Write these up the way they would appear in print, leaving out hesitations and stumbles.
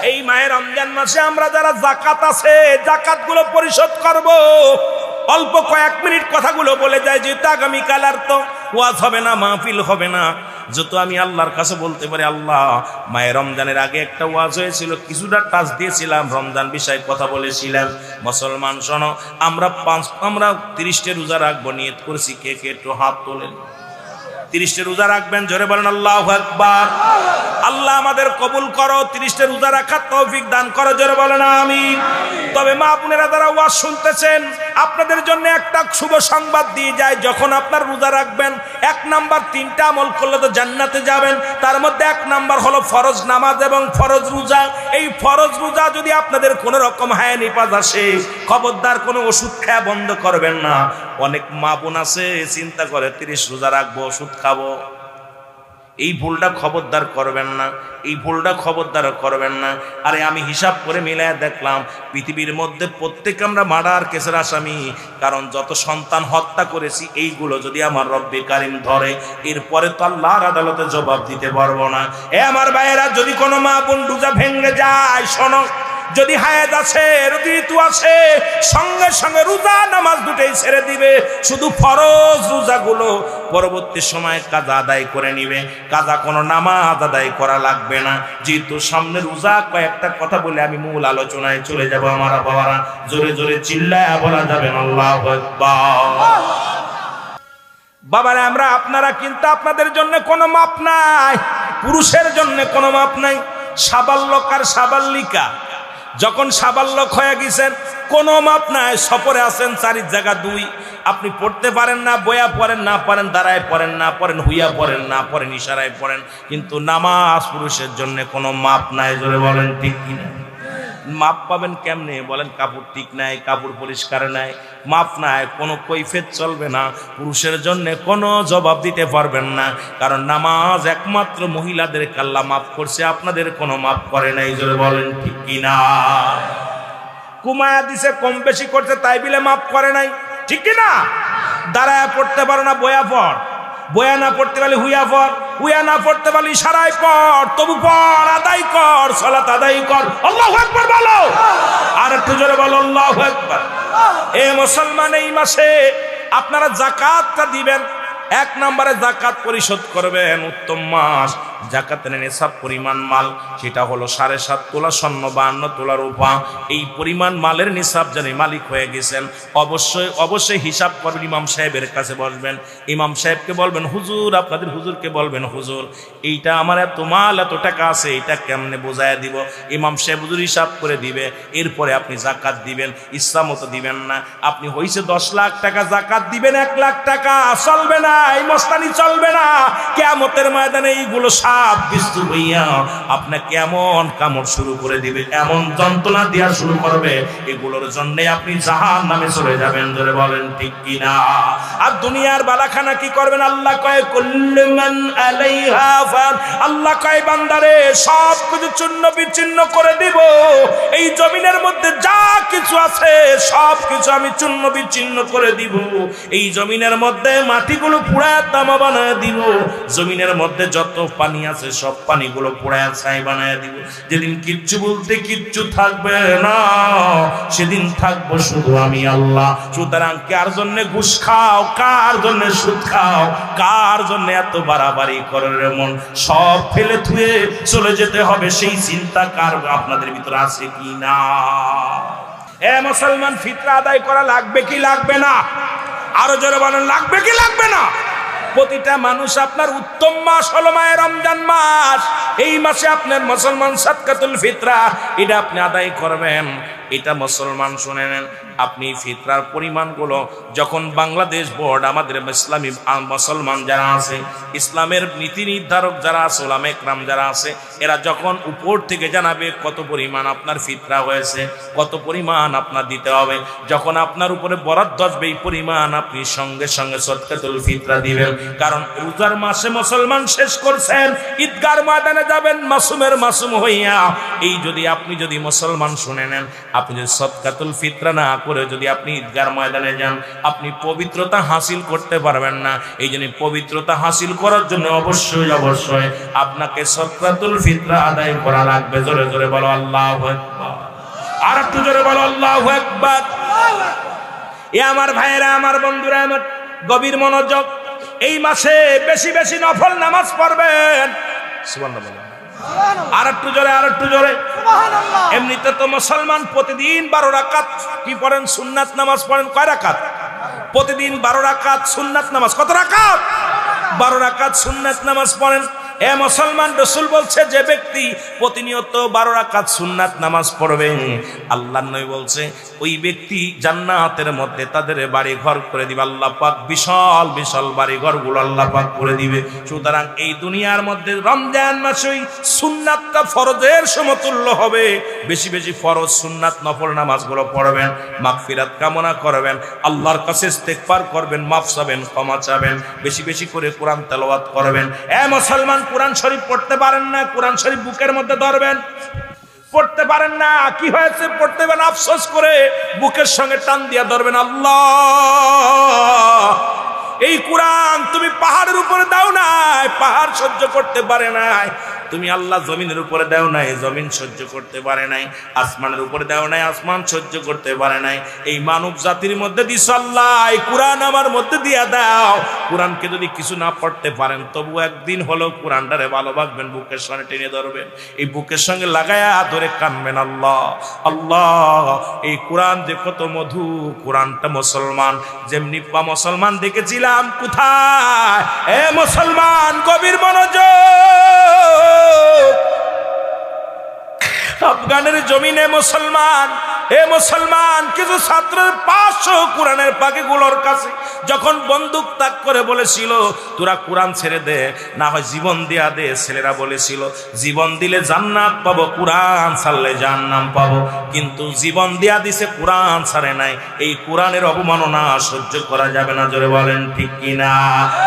এই মাহে রমজান মাসে আমরা যারা যাকাত আছে যাকাতগুলো পরিশোধ করব। অল্প কয়েক মিনিট কথাগুলো বলে যায়, যেহেতু আগামীকাল আর তো ওয়াজ হবে না, মাহফিল হবে না, যত আমি আল্লাহর কাছে বলতে পারি, আল্লাহ মায়ে রমজানের আগে একটা ওয়াজ হয়েছিল, কিছুটা টাচ দিয়েছিলাম, রমজান বিষয়ে কথা বলেছিলাম। মুসলমান শোনো, আমরা 30টা রোজা রাখবো নিয়ত করেছি। কে কে একটু হাত তোলেন। 30টা রোজা রাখবেন, জোরে বলেন আল্লাহু আকবার। আল্লাহ আমাদের কবুল করো, 30টা রোজা রাখার তৌফিক দান করো, জোরে বলেন আমিন। তবে মা বোনেরা যারা ওয়াজ শুনতেছেন, আপনাদের জন্য একটা শুভ সংবাদ দিয়ে যায়, যখন আপনার রোজা রাখবেন 1 নাম্বার 3টা আমল করলে তো জান্নাতে যাবেন। তার মধ্যে 1 নাম্বার হলো ফরজ নামাজ এবং ফরজ রোজা। এই ফরজ রোজা যদি আপনাদের কোনো রকম হায় নিপাত আসে, খবরদার কোনো ওষুধ খাওয়া বন্ধ করবেন না। অনেক মা বোন আছে চিন্তা করে 30 রোজা রাখবো, ওষুধ খাবো। এই ভুলটা খবরদার করবেন না, এই ভুলটা খবরদার করবেন না। আরে আমি হিসাব করে মিলায় দেখলাম, পৃথিবীর মধ্যে প্রত্যেক আমরা মার্ডার কেসের আসামি, কারণ যত সন্তান হত্যা করেছি এইগুলো যদি আমার রব্বে কারিম ধরে, এরপরে তো আল্লাহর আদালতে জবাব দিতে পারবো না। এ আমার ভাইয়েরা, যদি কোনো মা বোন রোজা ভেঙে যায়, শোনো, যদি হায়াত আছে, ঋতু আছে, সঙ্গে সঙ্গে রোজা নামাজ দুটোই ছেড়ে দিবে। শুধু ফরজ রোজাগুলো পরবর্তী সময় কাজা আদায় করে নিবে, কাজা কোনো নামাজ আদায় করা লাগবে না। যেহেতু সামনে রোজা, কয়েকটা কথা বলে আমি মূল আলোচনায় চলে যাব। আমার বাবারা, জোরে জোরে চিল্লায় বলা যাবে আল্লাহু আকবার। বাবারা, আপনারা কিন্তু আপনাদের জন্য কোনো মাপ নাই, পুরুষের জন্য কোনো মাপ নাই। সাবাল্যক আর সাবাল্লিকা যখন সাবাল্যক হয়ে গেছেন, কোনো মাপ নাই। সফরে আছেন, 4 জায়গা 2, আপনি পড়তে পারেন না, বয়া পড়েন না পারেন, দাঁড়ায় পড়েন না পড়েন, হুইয়া পড়েন না পড়েন, ইশারায় পড়েন, কিন্তু নামাজ পুরুষের জন্য কোনো মাপ নাই। জোরে বলেন ঠিক কিনা? মাপ পাবেন কেমনে বলেন? কাপড় ঠিক নাই, কাপড় পরিষ্কার নাই, মাপ নাই, কোনো কৈফিয়ত চলবে না। পুরুষের জন্য কোনো জবাব দিতে পারবেন না, কারণ নামাজ একমাত্র মহিলাদেরকে আল্লাহ মাফ করছে, আপনাদের কোনো মাফ করে নাই। জোরে বলেন ঠিক কিনা? কুমায়া দিছে, কম বেশি করছে, তাই বিলে মাফ করে নাই, ঠিক কিনা? দাঁড়ায় পড়তে পারো না, বয়া পড়, বয়া না পড়তে পারলে হুইয়া পড়, হুইয়া না পড়তে পারলে ইশারায় পড়, তবু পড়, আদায় কর, সালাত আদায় কর। আল্লাহু আকবার বলো, আর একটু জোরে বলো আল্লাহু আকবার। এ মুসলমান, এই মাসে আপনারা যাকাতটা দিবেন। 1 নম্বরে যাকাত পরিশোধ করবেন। উত্তম মাস, যাকাতের নিসাব পরিমাণ মাল, সেটা হলো 7.5 তোলা স্বর্ণ, 52 তোলা রূপা। এই পরিমাণ মালের নিসাব জানি মালিক হয়ে গেছেন, অবশ্যই হিসাব করবেন। ইমাম সাহেবের কাছে বসবেন, ইমাম সাহেবকে বলবেন, হুজুর, আপনাদের হুজুরকে বলবেন, হুজুর এইটা আমার এত মাল, এত টাকা আছে, এটা কেমনে বোঝায় দিব? ইমাম সাহেব হুজুর হিসাব করে দিবে, এরপরে আপনি যাকাত দিবেন। ইচ্ছা মতো দিবেন না। আপনি হইছে 10 লাখ টাকা যাকাত দিবেন, 1 লাখ টাকা চলবে না, এই মস্তানি চলবে না। কিয়ামতের ময়দানে এইগুলো সাপ বিস্তু হইয়া আপনাকে এমন কামড় শুরু করে দিবে, এমন যন্ত্রণা দেওয়া শুরু করবে, এগুলোর জন্য আপনি জাহান্নামে চলে যাবেন। ধরে বলেন ঠিক কিনা? আর দুনিয়ার বালাখানা কি করবেন? আল্লাহ কয়, কুল্লু মান আলাইহা ফান, আল্লাহ কয় বান্দারে সব কিছু চূর্ণ বিচ্ছিন্ন করে দিব। এই জমিনের মধ্যে যা কিছু আছে সব কিছু আমি চূর্ণ বিচ্ছিন্ন করে দিব। এই জমিনের মধ্যে মাটিগুলো পুড়ায় তামা বানায় দিব। জমিনের মধ্যে যত পানি আছে সব পানিগুলো পুড়ায় ছাই বানায় দিব। যেদিন কিচ্ছু বলতে কিচ্ছু থাকবে না, সেদিন থাকবো শুধু আমি আল্লাহ। সুতরাং কার জন্য ঘুষ খাও, কার জন্য সুদ খাও, কার জন্য এত বাড়াবাড়ি করার মন, সব ফেলে থুয়ে চলে যেতে হবে, সেই চিন্তা কার আপনাদের ভিতরে আছে কি না? এ মুসলমান, ফিতরা আদায় করা লাগবে কি লাগবে না? আরো জোরে বলেন, লাগবে কি লাগবে না? প্রতিটা মানুষ, আপনার উত্তম মাস হলো মায়ের রমজান মাস। এই মাসে আপনার মুসলমান সাদকাতুল ফিতরা এটা আপনি আদায় করবেন। এটা মুসলমান শুনে নেন, আপনি ফিতরার পরিমাণগুলো যখন বাংলাদেশ বোর্ড, আমাদের ইসলামী মুসলমান যারা আছে, ইসলামের নীতি নির্ধারক যারা আছে, ওলামা ইকরাম যারা আছে, এরা যখন উপর থেকে জানাবে কত পরিমাণ আপনার ফিতরা হয়েছে, কত পরিমাণ আপনার দিতে হবে, যখন আপনার উপরে বরাদ্দ আসবে এই পরিমাণ আপনি সঙ্গে সঙ্গে সাদকাতুল ফিতরা দিবেন। কারণ রোজার মাসে মুসলমান শেষ করছেন, ঈদগার ময়দানে যাবেন মাসুমের মাসুম হইয়া। এই যদি আপনি যদি মুসলমান শুনে নেন, আপনি যদি সদকাতুল ফিতরা না করে যদি আপনি ঈদগার ময়দানে যান, আপনি পবিত্রতা হাসিল করতে পারবেন না। এই জন্য পবিত্রতা হাসিল করার জন্য অবশ্যই অবশ্যই আপনাকে সদকাতুল ফিতরা আদায় করা লাগবে। জোরে জোরে বলো আল্লাহু আকবার। আর একটু জোরে বলো আল্লাহু আকবার। এ আমার ভাইয়েরা, আমার বন্ধুরা, আমার গভীর মনোযোগ। এই মাসে বেশি বেশি নফল নামাজ পড়বেন। সুবহানাল্লাহ। আর একটু জোরে, আর একটু জোরে। এমনিতে তো মুসলমান প্রতিদিন 12 রাকাত কি পড়েন? সুন্নাত নামাজ পড়েন। কয় রাকাত? প্রতিদিন 12 রাকাত সুন্নাত নামাজ। কত রাকাত? 12 রাকাত সুন্নাত নামাজ পড়েন। এ মুসলমান, রাসূল বলছে যে ব্যক্তি প্রতিনিয়ত 12 রাকাত সুন্নাত নামাজ পড়বে, আল্লাহর নবী বলছে ওই ব্যক্তি জান্নাতের মধ্যে তাদের বাড়ি ঘর করে দিবে আল্লাহ পাক। বিশাল বিশাল বাড়ি ঘরগুলো আল্লাহ পাক করে দিবে। সুতরাং এই দুনিয়ার মধ্যে রমজান মাসে সুন্নাতটা ফরজের সমতুল্য হবে। বেশি বেশি ফরজ সুন্নাত নফল নামাজগুলো পড়বেন, মাগফিরাত কামনা করবেন, আল্লাহর কাছে ইস্তেগফার করবেন, মাফ চাবেন, ক্ষমা চাবেন। বেশি বেশি করে কোরআন তেলাওয়াত করবেন। এ মুসলমান, কোরআন শরীফ পড়তে পারেন না, কোরআন শরীফ বুকের মধ্যে ধরবেন। পড়তে পারেন না, কি হয়েছে? পড়তে পারেন, আফসোস করে বুকের সঙ্গে টান দিয়া ধরবেন। আল্লাহ, এই কোরআন তুমি পাহাড়ের উপরে দাও নাই, পাহাড় সহ্য করতে পারে নাই। তুমি আল্লাহ জমিনের উপরে দাও নাই, জমিন সহ্য করতে পারে নাই। আসমানের উপরে দাও নাই, আসমান সহ্য করতে পারে নাই। এই মানব জাতির মধ্যে দিস আল্লাহ, এই কোরআন আমার মধ্যে দিয়া দাও। কোরআনকে যদি কিছু না পড়তে পারেন, তবু একদিন হলো কোরআনটারে ভালোবাসবেন, বুকের সঙ্গে টেনে ধরবেন, এই বুকের সঙ্গে লাগায়া ধরে কানবেন। আল্লাহ আল্লাহ, এই কোরআন যে কত মধু। কোরআনটা মুসলমান যেমনি মুসলমান দেখেছিলাম কোথায়? এ মুসলমান, গভীর মনোযোগ। আফগানের জমিনে মুসলমান, এ মুসলমান, কিছু ছাত্রের 500 কোরআনের পাখিগুলোর কাছে যখন বন্দুক তাক করে বলেছিল তোরা কোরআন ছেড়ে দে, না হয় জীবন দিয়া দে। ছেলেরা বলেছিল জীবন দিলে জান্নাত পাবো, কোরআন ছাড়লে জাহান্নাম পাবো। কিন্তু জীবন দিয়া দিছে, কোরআন ছাড়ে নাই। এই কোরআনের অবমাননা সহ্য করা যাবে না। জোরে বলেন ঠিক কিনা?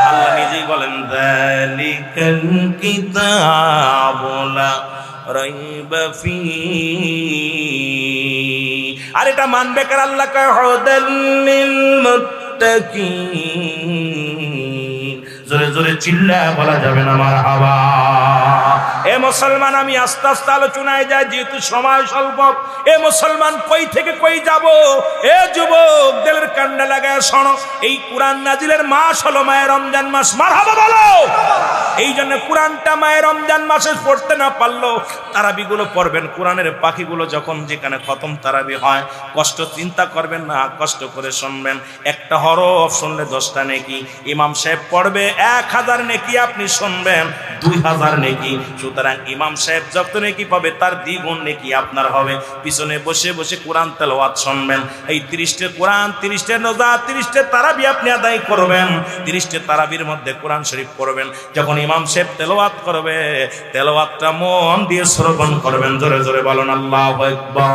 আল্লাহ নিজেই বলেন যালিকাল কিতাবু লা রাইবা ফীহি। আর এটা মানবে কার? আল্লাহ কয় হুদাল লিল মুত্তাকিন। জোরে জোরে চিল্লা বলা যাবে না মারহাবা। এ মুসলমান, আমি আস্তে আস্তে আলোচনায় যাই যেহেতু সময় স্বল্প। এ মুসলমান, কই থেকে কই যাব? এ যুবক, দিলের কান্ডা লাগায় শোনো। এই কোরআন নাজিলের মাস হলো মায়ে রমজান মাস। মারহাবা বলো। এই জন্য কোরআনটা মায়ে রমজান মাসে পড়তে না পারলো তারাবিগুলো পড়বেন। কোরআনের পাখিগুলো যখন যেখানে খতম তারাবি হয়, কষ্ট চিন্তা করবেন না, কষ্ট করে শুনবেন। একটা হরফ শুনলে 10টা নেকি। ইমাম সাহেব পড়বে 1000 নেকি, আপনি শুনবেন 2000 নেকি। সুতরাং ইমাম সাহেব যত নেকি পাবে তার দ্বিগুণ নেকি আপনার হবে। পিছনে বসে বসে কোরআন তেলাওয়াত শুনবেন। এই 30টা কোরআন, 30টা রোজা, 30টা তারাবি আপনি আদায় করবেন। 30টা তারাবির মধ্যে কোরআন শরীফ পড়বেন। যখন ইমাম সাহেব তেলাওয়াত করবে, তেলাওয়াতটা মন দিয়ে শ্রবণ করবেন। জোরে জোরে বলুন আল্লাহু আকবার।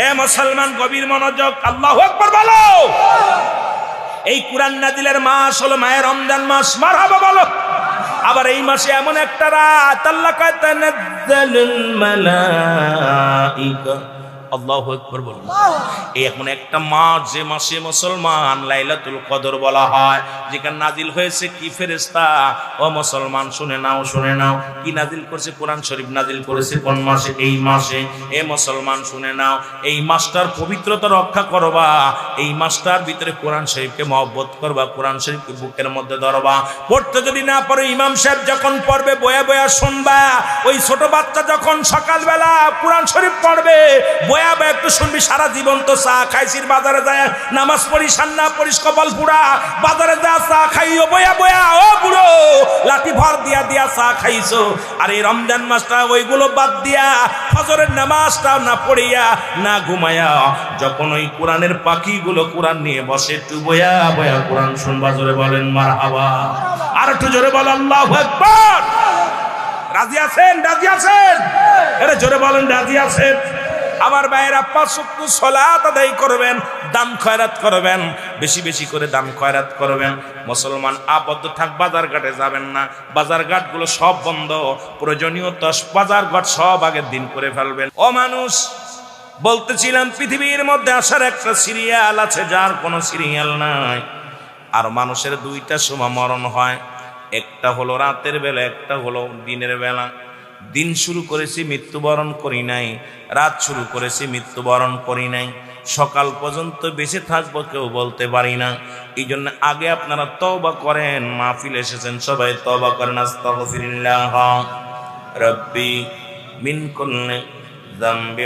এ মুসলমান, গভীর মনোযোগ। আল্লাহু আকবার বলো। এই কোরআন নাজিলের মাস হলো মায়ে রমজান মাস। মারহাবা বলো। আবার এই মাসে এমন একটা রাত আল্লাহ কয় তানাজ্জালুল মালাইকা। আল্লাহু আকবার বলুন। এই এমন একটা মাস যে মাসে মুসলমান লাইলাতুল কদর বলা হয়, যেখানে নাজিল হয়েছে কি ফেরেশতা? ও মুসলমান, শুনে নাও, শুনে নাও। কি নাজিল করেছে? কোরআন শরীফ নাজিল করেছে। কোন মাসে? এই মাসে। এ মুসলমান, শুনে নাও। এই মাসটার পবিত্রতা রক্ষা করবা। এই মাসটার ভিতরে কোরআন শরীফকে মহব্বত করবা, কোরআন শরীফকে বুকের মধ্যে ধরবা। পড়তে যদি না পারো, ইমাম সাহেব যখন পড়বে বয়া বয়া শুনবা। ওই ছোট বাচ্চা যখন সকালবেলা কোরআন শরীফ পড়বে, বয়া বয়া একটু শুনবি। সারা জীবন তো চা খাইছিস, বাজারে যায় নামাজ পড়িস, সান্না পড়িস, কপাল পুরা, বাজারে যা চা খাইও বয়া বয়া। ও বুড়ো, লাঠি ভর দিয়া দিয়া চা খাইছো। আর এই রমজান মাসটা ওইগুলো বাদ দিয়া ফজরের নামাজটা না পড়িয়া না ঘুমায়া যখন ওই কোরআনের পাখিগুলো কোরআন নিয়ে বসে, একটু বয়া বয়া কোরআন শুনবা। জোরে বলেন মারহাবা। আর একটু জোরে বল আল্লাহু আকবার। রাজি আছেন? রাজি আছেন? আরে জোরে বলেন রাজি আছেন? আমার ভাইয়েরা, 5 ওয়াক্ত সালাত আদায় করবেন, দান খয়রাত করবেন, বেশি বেশি করে দান খয়রাত করবেন। মুসলমান আবদ্ধ থাক, বাজার ঘাটে যাবেন না। বাজার ঘাটগুলো সব বন্ধ। প্রয়োজনীয় বাজার ঘাট সব আগের দিন করে ফেলবেন। ও মানুষ, বলতেছিলাম পৃথিবীর মধ্যে আসার একটা সিরিয়াল আছে যার কোনো সিরিয়াল নাই। আর মানুষের দুইটা সময় মরণ হয়, একটা হলো রাতের বেলা, একটা হলো দিনের বেলা। দিন শুরু করেছি মৃত্যুবরণ করি নাই, রাত শুরু করেছি মৃত্যুবরণ করি নাই, সকাল পর্যন্ত বেঁচে থাকবো কেউ বলতে পারি না। এই জন্য আগে আপনারা তওবা করেন, মাহফিল এসেছেন সবাই তওবা করেন। আস্তাগফিরুল্লাহ রব্বি মিন কুল্লি যামবি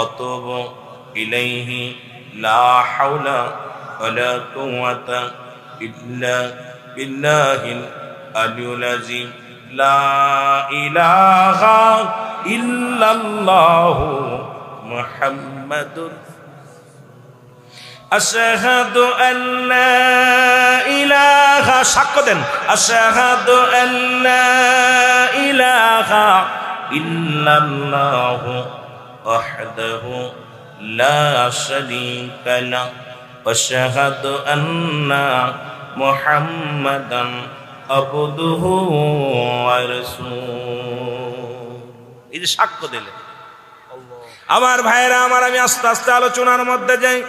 আতুবু ইলাইহি লা হাওলা ওয়ালা কুওয়াতা ইল্লা বিল্লাহিল আলিয়্যিল আযীম। লা ইলাহা ইল্লাল্লাহু মুহাম্মাদুর আশহাদু আল্লা ইলাহা, সাক্ষ্য দেন, আশহাদু আল্লা ইলাহা ইল্লাল্লাহু ওয়াহদাহু লা শারীকা লাহু ওয়া আশহাদু আন্না মুহাম্মাদান আবদুহু ওয়া রাসূলুহু। এই যে সাক্ষ্য দিলেন আমার ভাইরা আমার, আমি আস্তে আস্তে আলোচনার মধ্যে যাই।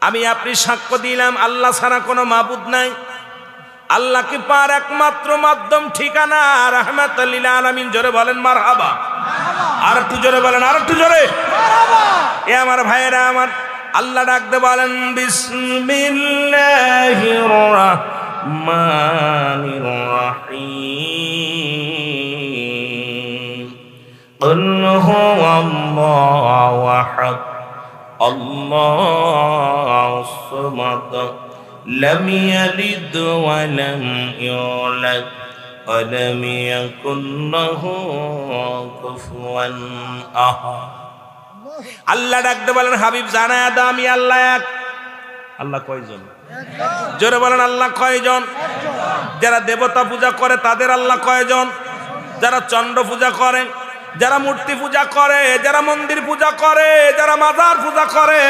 আমি আপনি সাক্ষ্য দিলাম আল্লাহ ছাড়া কোনো মাবুদ নাই, আল্লাহকে পার একমাত্র মাধ্যম ঠিকানা রাহমাতাল লিল আলামিন। জোরে বলেন মারহাবা, আর একটু জোরে বলেন, আর একটু জোরে মারহাবা। এ আমার ভাইরা আমার, আল্লাহ ডাকতে বলেন বিসমিল্লাহির রাহমানির রাহিম। কুল হুয়াল্লাহু আহাদ আল্লাহুস সামাদ লাম ইয়ালিদ ওয়া লাম ইউলাদ ওয়া লাম ইয়াকুল লাহু কুফুয়ান আহাদ। আল্লাহ ডাকতে বলেন হাবিব জানায়া দাও আমি আল্লাহ এক। আল্লাহ কয়জন? জোরে বলেন আল্লাহ কয়জন? যারা দেবতা পূজা করে তাদের আল্লাহ কয়জন? যারা চন্দ্র পূজা করে, যারা মূর্তি পূজা করে, যারা মন্দির পূজা করে, যারা মাজার পূজা করে,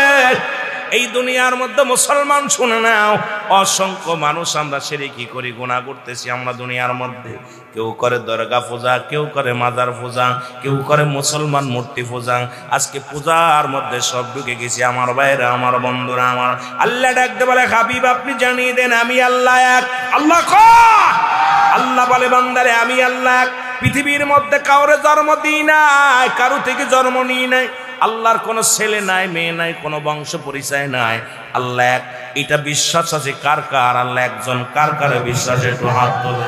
এই দুনিয়ার মধ্যে মুসলমান শুনে নাও, অসংখ্য মানুষ আমরা শিরকি করি, গুনাহ করতেছি আমরা দুনিয়ার মধ্যে। কেউ করে দরগা পূজা, কেউ করে মাজার পূজা, কেউ করে মুসলমান মূর্তি পূজা। আজকে পূজার মধ্যে সব ঢুকে গেছি আমার ভাইরা আমার বন্ধুরা আমার। আল্লাহ ডাকতে বলে হাবিব আপনি জানিয়ে দেন আমি আল্লাহ এক। আল্লাহ কয়, আল্লাহ বলে বান্দারে আমি আল্লাহ এক। পৃথিবীর মধ্যে কাউরে জন্ম দিই নাই, কারো থেকে জন্ম নিই নাই। আল্লাহর কোনো ছেলে নাই, মেয়ে নাই, কোনো বংশ পরিচয় নাই। আল্লাহ এক, এটা বিশ্বাস আছে কার কার? আল্লাহ একজন, কার কার বিশ্বাস? একটু হাত তোলে।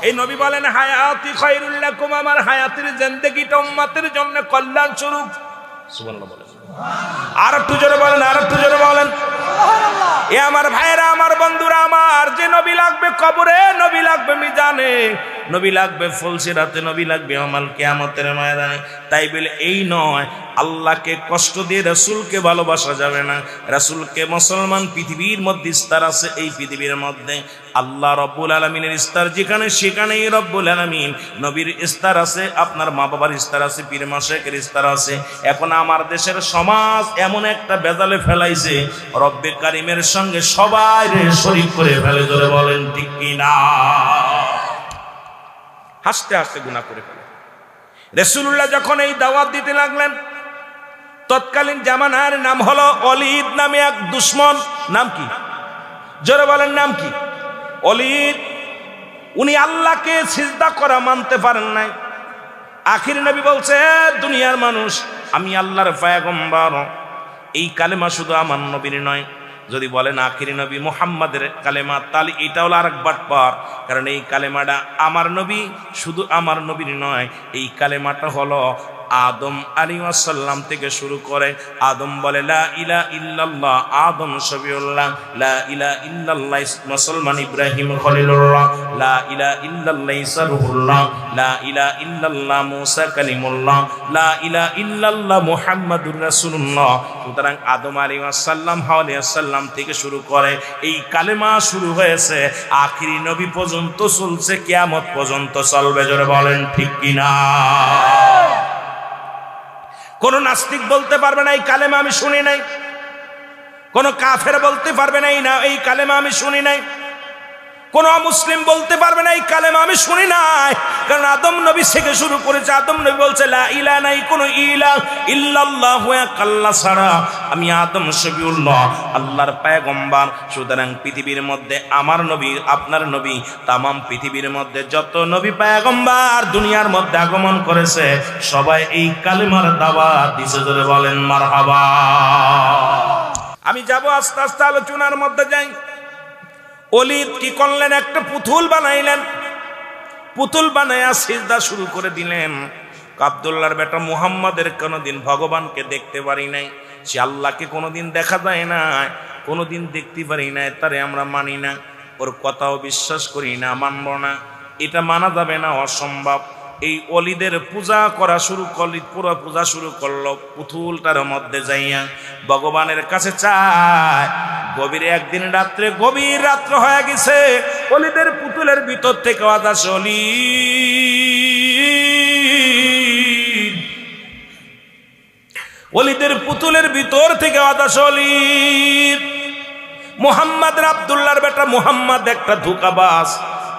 এই নবী বলেন হায়াতি খায়রুল লাকুম, আমার হায়াতের জিন্দেগিটা উম্মতের জন্য কল্যাণ স্বরূপ। সুবহানাল্লাহ বলেন, আর একটু জোরে বলেন, আর একটু জোরে বলেন সুবহানাল্লাহ। এ আমার ভাইরা আমার বন্ধুরা আমার, যে নবী লাগবে কবরে, নবী লাগবে মিজানে, নবী লাগবে ফুলসিরাতে, নবী লাগবে আমাল কিয়ামতের ময়দানে। তাই বলে এই নয় আল্লাহকে কষ্ট দিয়ে রাসূলকে ভালোবাসা যাবে না। রাসূলকে মুসলমান পৃথিবীর মধ্যে ইস্তার আছে, এই পৃথিবীর মধ্যে আল্লাহ রব্বুল আলামিনের ইস্তার যেখানে সেখানেই রব্বুল আলামিন নবীর ইস্তার আছে, আপনার মা বাবার ইস্তার আছে, পীর মাশায়েখের ইস্তার আছে। এখন আমার দেশের সমাজ এমন একটা বেজালে ফেলাইছে, রব্বে কারিমের সঙ্গে সবাই শরীক করে ফেলে। ধরে বলেন ঠিক কিনা? হাসতে হাসতে গুনাহ করে ফেলে। রাসূলুল্লাহ যখন এই দাওয়াত দিতে লাগলেন, তৎকালীন জামানার নাম হলো অলিদ নামে এক দুশমন। নাম কি? জোরে বলেন নাম কি? অলিদ। উনি আল্লাহকে সিজদা করা মানতে পারেন নাই। আখির নবী বলছে দুনিয়ার মানুষ, আমি আল্লাহর পয়গম্বর। এই কালেমা শুধু আমার নবীর নয়, যদি বলেন আখির নবী মুহাম্মাদের কালেমা, তাহলে এটা হলো আরেক বাটপার। কারণ এই কালেমাটা আমার নবী, শুধু আমার নবীর নয়, এই কালেমাটা হলো আদম আলাইহিস সালাম থেকে শুরু করে। আদম বলে লা ইলাহা ইল্লাল্লাহ, আদম শফিউল্লাহ। লা ইলাহা ইল্লাল্লাহ মুসলমান ইব্রাহিম খলিলুল্লাহ। লা ইলাহা ইল্লাল্লাহ ঈসা রূহুল্লাহ। লা ইলাহা ইল্লাল্লাহ মুসা কালিমুল্লাহ। লা ইলাহা ইল্লাল্লাহ মুহাম্মাদুর রাসূলুল্লাহ। সুতরাং আদম আলাইহিস সালাম হাওয়া আলাইহিস সালাম থেকে শুরু করে এই কালেমা শুরু হয়েছে, আখিরি নবী পর্যন্ত চলছে, কিয়ামত পর্যন্ত চলবে। জোরে বলেন ঠিক কিনা? কোন নাস্তিক বলতে পারবে না এই কালেমা আমি শুনি নাই। কোন কাফের বলতে পারবে না এই কালেমা আমি শুনি নাই। কোন মুসলিম বলতে পারবে না এই কালেমা আমি শুনি নাই, কারণ আদম নবী থেকে শুরু করেছে। আদম নবী বলছে লা ইলাহা নাই কোন ইলাহ ইল্লাল্লাহ আল্লাহ ছাড়া, আমি আদম শফিউল্লাহ আল্লাহর পয়গম্বর। সুতরাং পৃথিবীর মধ্যে আমার নবী আপনার নবী তামাম পৃথিবীর মধ্যে যত নবী পয়গম্বর দুনিয়ার মধ্যে আগমন করেছে সবাই এই কালেমার দাওয়াত দিয়েছে। জোরে বলেন মারহাবা। আমি যাব আস্তে আস্তে আলোচনার মধ্যে যাই। ওলীদ কি করলেন? একটা পুতুল বানাইলেন, পুতুল বানাইয়া সিজদা শুরু করে দিলেন। আব্দুল্লাহর বেটা মুহাম্মাদের কোনোদিন ভগবানকে দেখতে পারি নাই, সে আল্লাহকে কোনোদিন দেখা যায় না, কোনোদিন দেখতে পারি নাই, তারে আমরা মানি না, ওর কথাও বিশ্বাস করি না, মানব না, এটা মানা যাবে না, অসম্ভব। এই ওলীদের পূজা করা শুরু করলি, পুরো পূজা শুরু করলো পুতুলটার মধ্যে যাইয়া ভগবানের কাছে চায়। গভীর একদিন রাত্রে, গভীর রাত্র হয়ে গেছে, ওলীদের পুতুলের ভিতর থেকে আওয়াজ আসে ওলীদ, ওলীদের পুতুলের ভিতর থেকে আওয়াজ আসে ওলীদ। মুহাম্মাদের আব্দুল্লাহর বেটা মুহাম্মদ একটা ধোঁকাবাজ,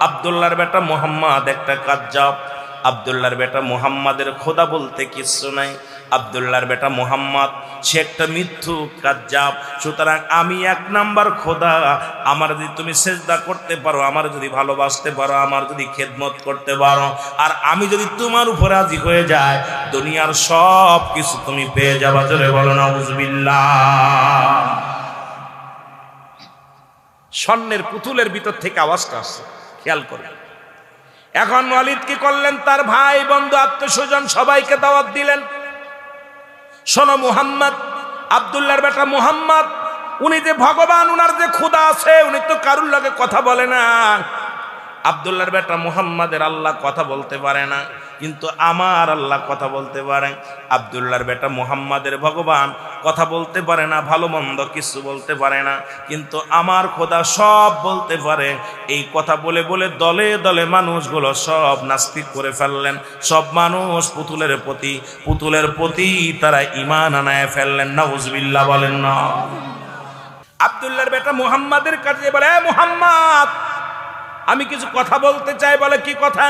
আব্দুল্লাহর বেটা মুহাম্মদ একটা কাজ্জাব, আব্দুল্লাহর বেটা মুহাম্মাদের খোদা বলতে কিচ্ছু নাই, আব্দুল্লাহর বেটা মুহাম্মদ সে একটা মিথ্যু কাজ্জাব। সুতরাং আমি এক নাম্বার খোদা, আমার যদি তুমি সেজদা করতে পারো, আমার যদি ভালোবাসতে পারো, আমার যদি খেদমত করতে পারো, আর আমি যদি তোমার উপরে রাজি হয়ে যায়, দুনিয়ার সব কিছু তুমি পেয়ে যাবা। জোরে বলো নাউজুবিল্লাহ। স্বর্ণের পুতুলের ভিতর থেকে আওয়াজটা আসছে, খেয়াল করবেন। এখন ওলীদ কি করলেন? তার ভাই বন্ধু আত্মীয়স্বজন সবাইকে দাওয়াত দিলেন, শোনো মুহাম্মদ, আব্দুল্লাহর বেটা মুহাম্মদ উনি যে ভগবান, উনার যে খোদা আছে, উনি তো কারুর লগে কথা বলে না। আব্দুল্লাহর বেটা মুহাম্মাদের আল্লাহ কথা বলতে পারে না, কিন্তু আমার আল্লাহ কথা বলতে পারে। আব্দুল্লাহর বেটা মুহাম্মাদের ভগবান কথা বলতে পারে না, ভালো মন্দ কিছু বলতে পারে না, কিন্তু আমার খোদা সব বলতে পারে। এই কথা বলে বলে দলে দলে মানুষগুলো সব নাস্তিক করে ফেললেন, সব মানুষ পুতুলের প্রতি তারা ঈমান আনায় ফেললেন। নাউজুবিল্লাহ বলেন না। আব্দুল্লাহর বেটা মুহাম্মাদের কাছে বলে, এ মুহাম্মদ আমি কিছু কথা বলতে চাই। বলে কি কথা?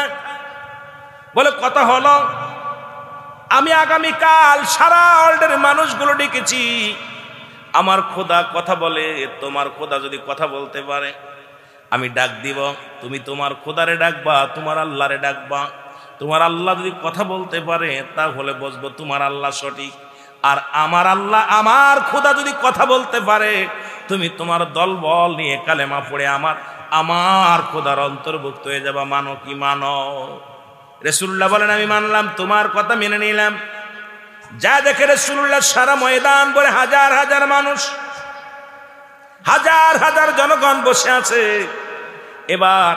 বলে কথা হলো, আমি আগামীকাল সারা ওয়ার্ল্ডের মানুষগুলো ডেকেছি, আমার খোদা কথা বলে, তোমার খোদা যদি কথা বলতে পারে আমি ডাক দিব, তুমি তোমার খোদারে ডাকবা, তোমার আল্লাহরে ডাকবা। তোমার আল্লাহ যদি কথা বলতে পারে তাহলে বুঝবো তোমার আল্লাহ সঠিক, আর আমার আল্লাহ আমার খোদা যদি কথা বলতে পারে তুমি তোমার দলবল নিয়ে কালেমা পড়ে আমার খোদার অন্তর্ভুক্ত হয়ে যাবা। মানো কি মানো? রাসূলুল্লাহ বলেন আমি মানলাম, তোমার কথা মেনে নিলাম। যা দেখে রাসূলুল্লাহ সারা ময়দান ভরে হাজার হাজার মানুষ, হাজার হাজার জনগণ বসে আছে। এবার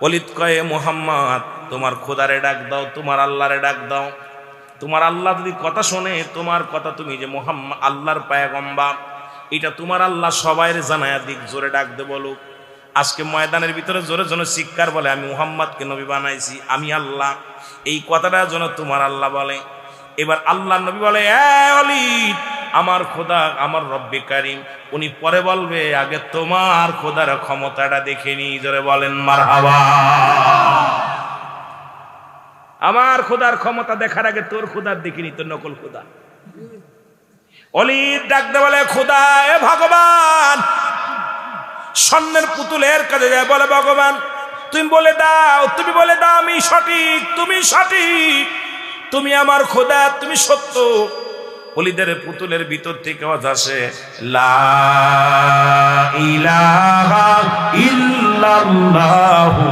ওলীদ কয়ে, মুহাম্মদ তোমার খোদারে ডাক দাও, তোমার আল্লাহরে ডাক দাও। তোমার আল্লাহ যদি কথা শোনে, তোমার কথা তুমি যে মুহাম্মদ আল্লাহর পয়গম্বর, এটা তোমার আল্লাহ সবাইর জানায়া দিক, জোরে ডাক দে বলুক। আজকে ময়দানের ভিতরে জোরে জোরে চিৎকার বলে, আমি মুহাম্মদকে নবী বানাইছি, আমি আল্লাহ, এই কথাটা যেন তোমার আল্লাহ বলে। এবার আল্লাহ নবী বলে, এ ওলীদ আমার খোদা আমার রব্বে কারিম, উনি পরে বলবে, আগে তোমার খোদার ক্ষমতাটা দেখে নি। জোরে বলেন মারহাবা। আমার খোদার ক্ষমতা দেখার আগে তোর খোদার দেখিনি, তোর নকল খোদা। ওলীদ ডাকতে বলে, খোদা এ ভগবান, স্বর্ণের পুতুলের কাছে যায়, বলে ভগবান তুমি বলে দাও, তুমি বলে দাও আমি সঠিক, তুমি সঠিক, তুমি আমার খোদা, তুমি সত্য। ওলীদের পুতুলের ভিতর থেকে আওয়াজ আসে, লা ইলাহা ইল্লাল্লাহু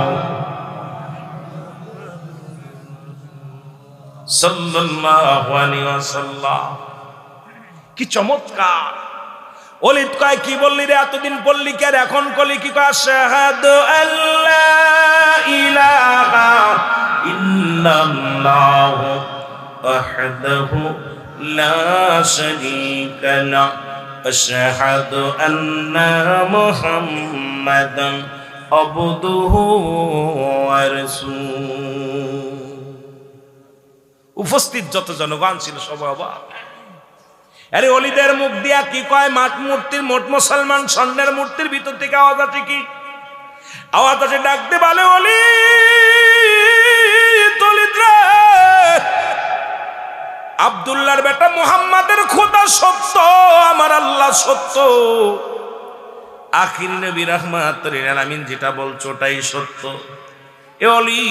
সাল্লাল্লাহু আলাইহি ওয়াসাল্লাম। কি চমৎকার! ওলীদ কয়, কি বললি রে, এতদিন বললি কে, এখন কলি কি কয়? আশহাদু আল্লা ইলাহা ইল্লাল্লাহু ওয়াহদাহু লা শারীকা লাহু আশহাদু আন্না মুহাম্মাদান আবদুহু ওয়া রাসূলুহু। উপস্থিত যত জনগণ ছিল সবাই অবাক। আরে ওলীদের মুখ দিয়া কি কয়? মোট মুসলমান স্বর্ণের মূর্তির ভিতর থেকে আওয়াজ আছে কি? আওয়াজ আসে, ডাকতে বলে অলি আব্দুল্লাহর বেটা মুহাম্মাদের খোদা সত্য, আমার আল্লাহ সত্য, আখির নবী রাহমাতুল লিল আলামিন যেটা বলছো ওটাই সত্য। এ অলি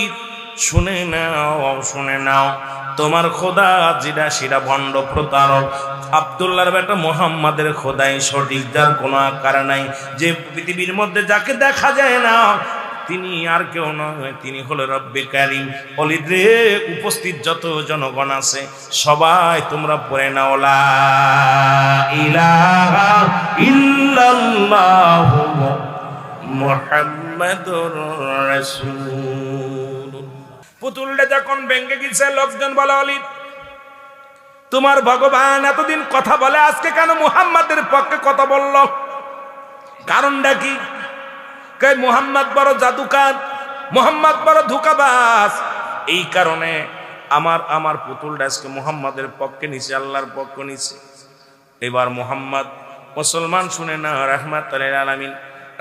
শুনে নাও, শুনে নাও, তোমার খোদা যেটা সেটা ভণ্ড প্রতারক। আব্দুল্লাহর বেটা মুহাম্মাদের খোদাই সঠিক, যার কোনো আকার নাই, যে পৃথিবীর মধ্যে যাকে দেখা যায় না তিনি আর কেউ নয়, তিনি হলো রব্বে কারীম। অলিদ্রে উপস্থিত যত জনগণ আছে সবাই তোমরা পড়ে নাও লা ইলাহা ইল্লাল্লাহু মুহাম্মাদুর রাসূল। পুতুলটা যখন ভেঙে গেছে লোকজন বলে, অলি তোমার ভগবান এতদিন কথা বলে, আজকে কেন মুহাম্মাদের পক্ষে কথা বলল? কারণটা কি? মুহাম্মদ বড় জাদুকার, মুহাম্মদ বড় ধোঁকাবাজ, এই কারণে আমার পুতুলটা আজকে মুহাম্মাদের পক্ষে নিছে, আল্লাহর পক্ষে নিছে। এবার মুহাম্মদ মুসলমান শুনে না রাহমাতুল লিল আলামিন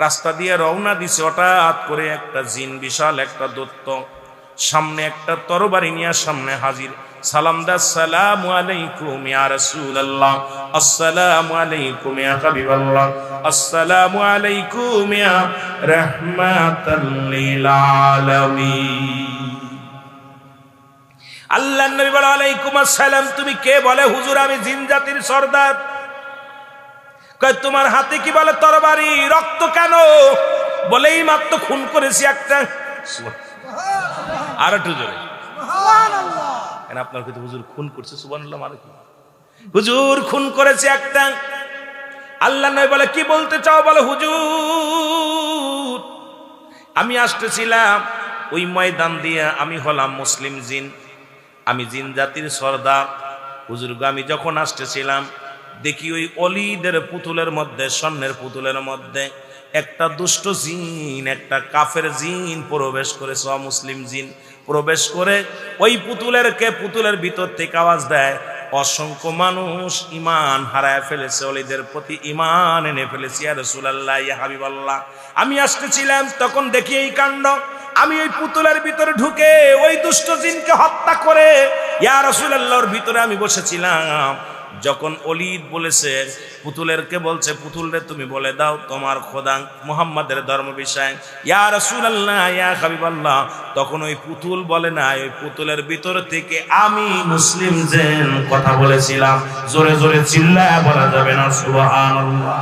রাস্তা দিয়ে রওনা দিছে। হঠাৎ করে একটা জিন, বিশাল একটা দৈত্য, সামনে একটা তরবারি নিয়ে সামনে হাজির। সালাম দা, আসসালামু আলাইকুম ইয়া রাসূলুল্লাহ, আসসালামু আলাইকুম ইয়া হাবিবাল্লাহ, আসসালামু আলাইকুম ইয়া রাহমাতাল লিল আলামিন। আল্লাহর নবী বলে, আলাইকুম আসসালাম। তুমি কে? বলে, হুজুর আমি জিন জাতির সর্দার। কয় তোমার হাতে কি? বলে তরবারি। রক্ত কেন? বলে এই মাত্র খুন করেছি একটা। আর একটু জোরে সুবহানাল্লাহ। কেন আপনার কাছে হুজুর খুন করছে? সুবহানাল্লাহ মানে কি? হুজুর খুন করেছে একটা। আল্লাহ নবী বলে, কি বলতে চাও? বলে, হুজুর আমি আসতেছিলাম ওই ময়দান দিয়ে, আমি হলাম মুসলিম জিন, আমি জিন জাতির সর্দার। হুজুর আমি যখন আসতেছিলাম দেখি ওই অলিদের পুতুলের মধ্যে, স্বর্ণের পুতুলের মধ্যে একটা দুষ্ট জিন, একটা কাফের জিন প্রবেশ করেছে, অমুসলিম জিন প্রবেশ করে ওই পুতুলের ভিতর থেকে আওয়াজ দেয়, অসংখ্য মানুষ ঈমান হারায় ফেলেছে, অলিদের প্রতি ঈমান এনে ফেলেছে। ইয়া রাসূলুল্লাহ, ইয়া হাবিবাল্লাহ, আমি আসতেছিলাম তখন দেখি এই কাণ্ড। আমি ওই পুতুলের ভিতরে ঢুকে ওই দুষ্ট জিনকে হত্যা করে ইয়া রাসূলুল্লাহর ভিতরে আমি বসেছিলাম। যখন অলিদ বলেছে, পুতুলেরকে বলছে, পুতুলরে তুমি বলে দাও তোমার খোদা মুহাম্মাদের ধর্ম বিষয়, ইয়া রাসূলুল্লাহ, ইয়া হাবিবাল্লাহ। তখন ওই পুতুল বলে না, ওই পুতুলের ভিতর থেকে আমি মুসলিম জিন কথা বলেছিলাম। জোরে জোরে চিল্লায় বলা যাবে না সুবহানাল্লাহ।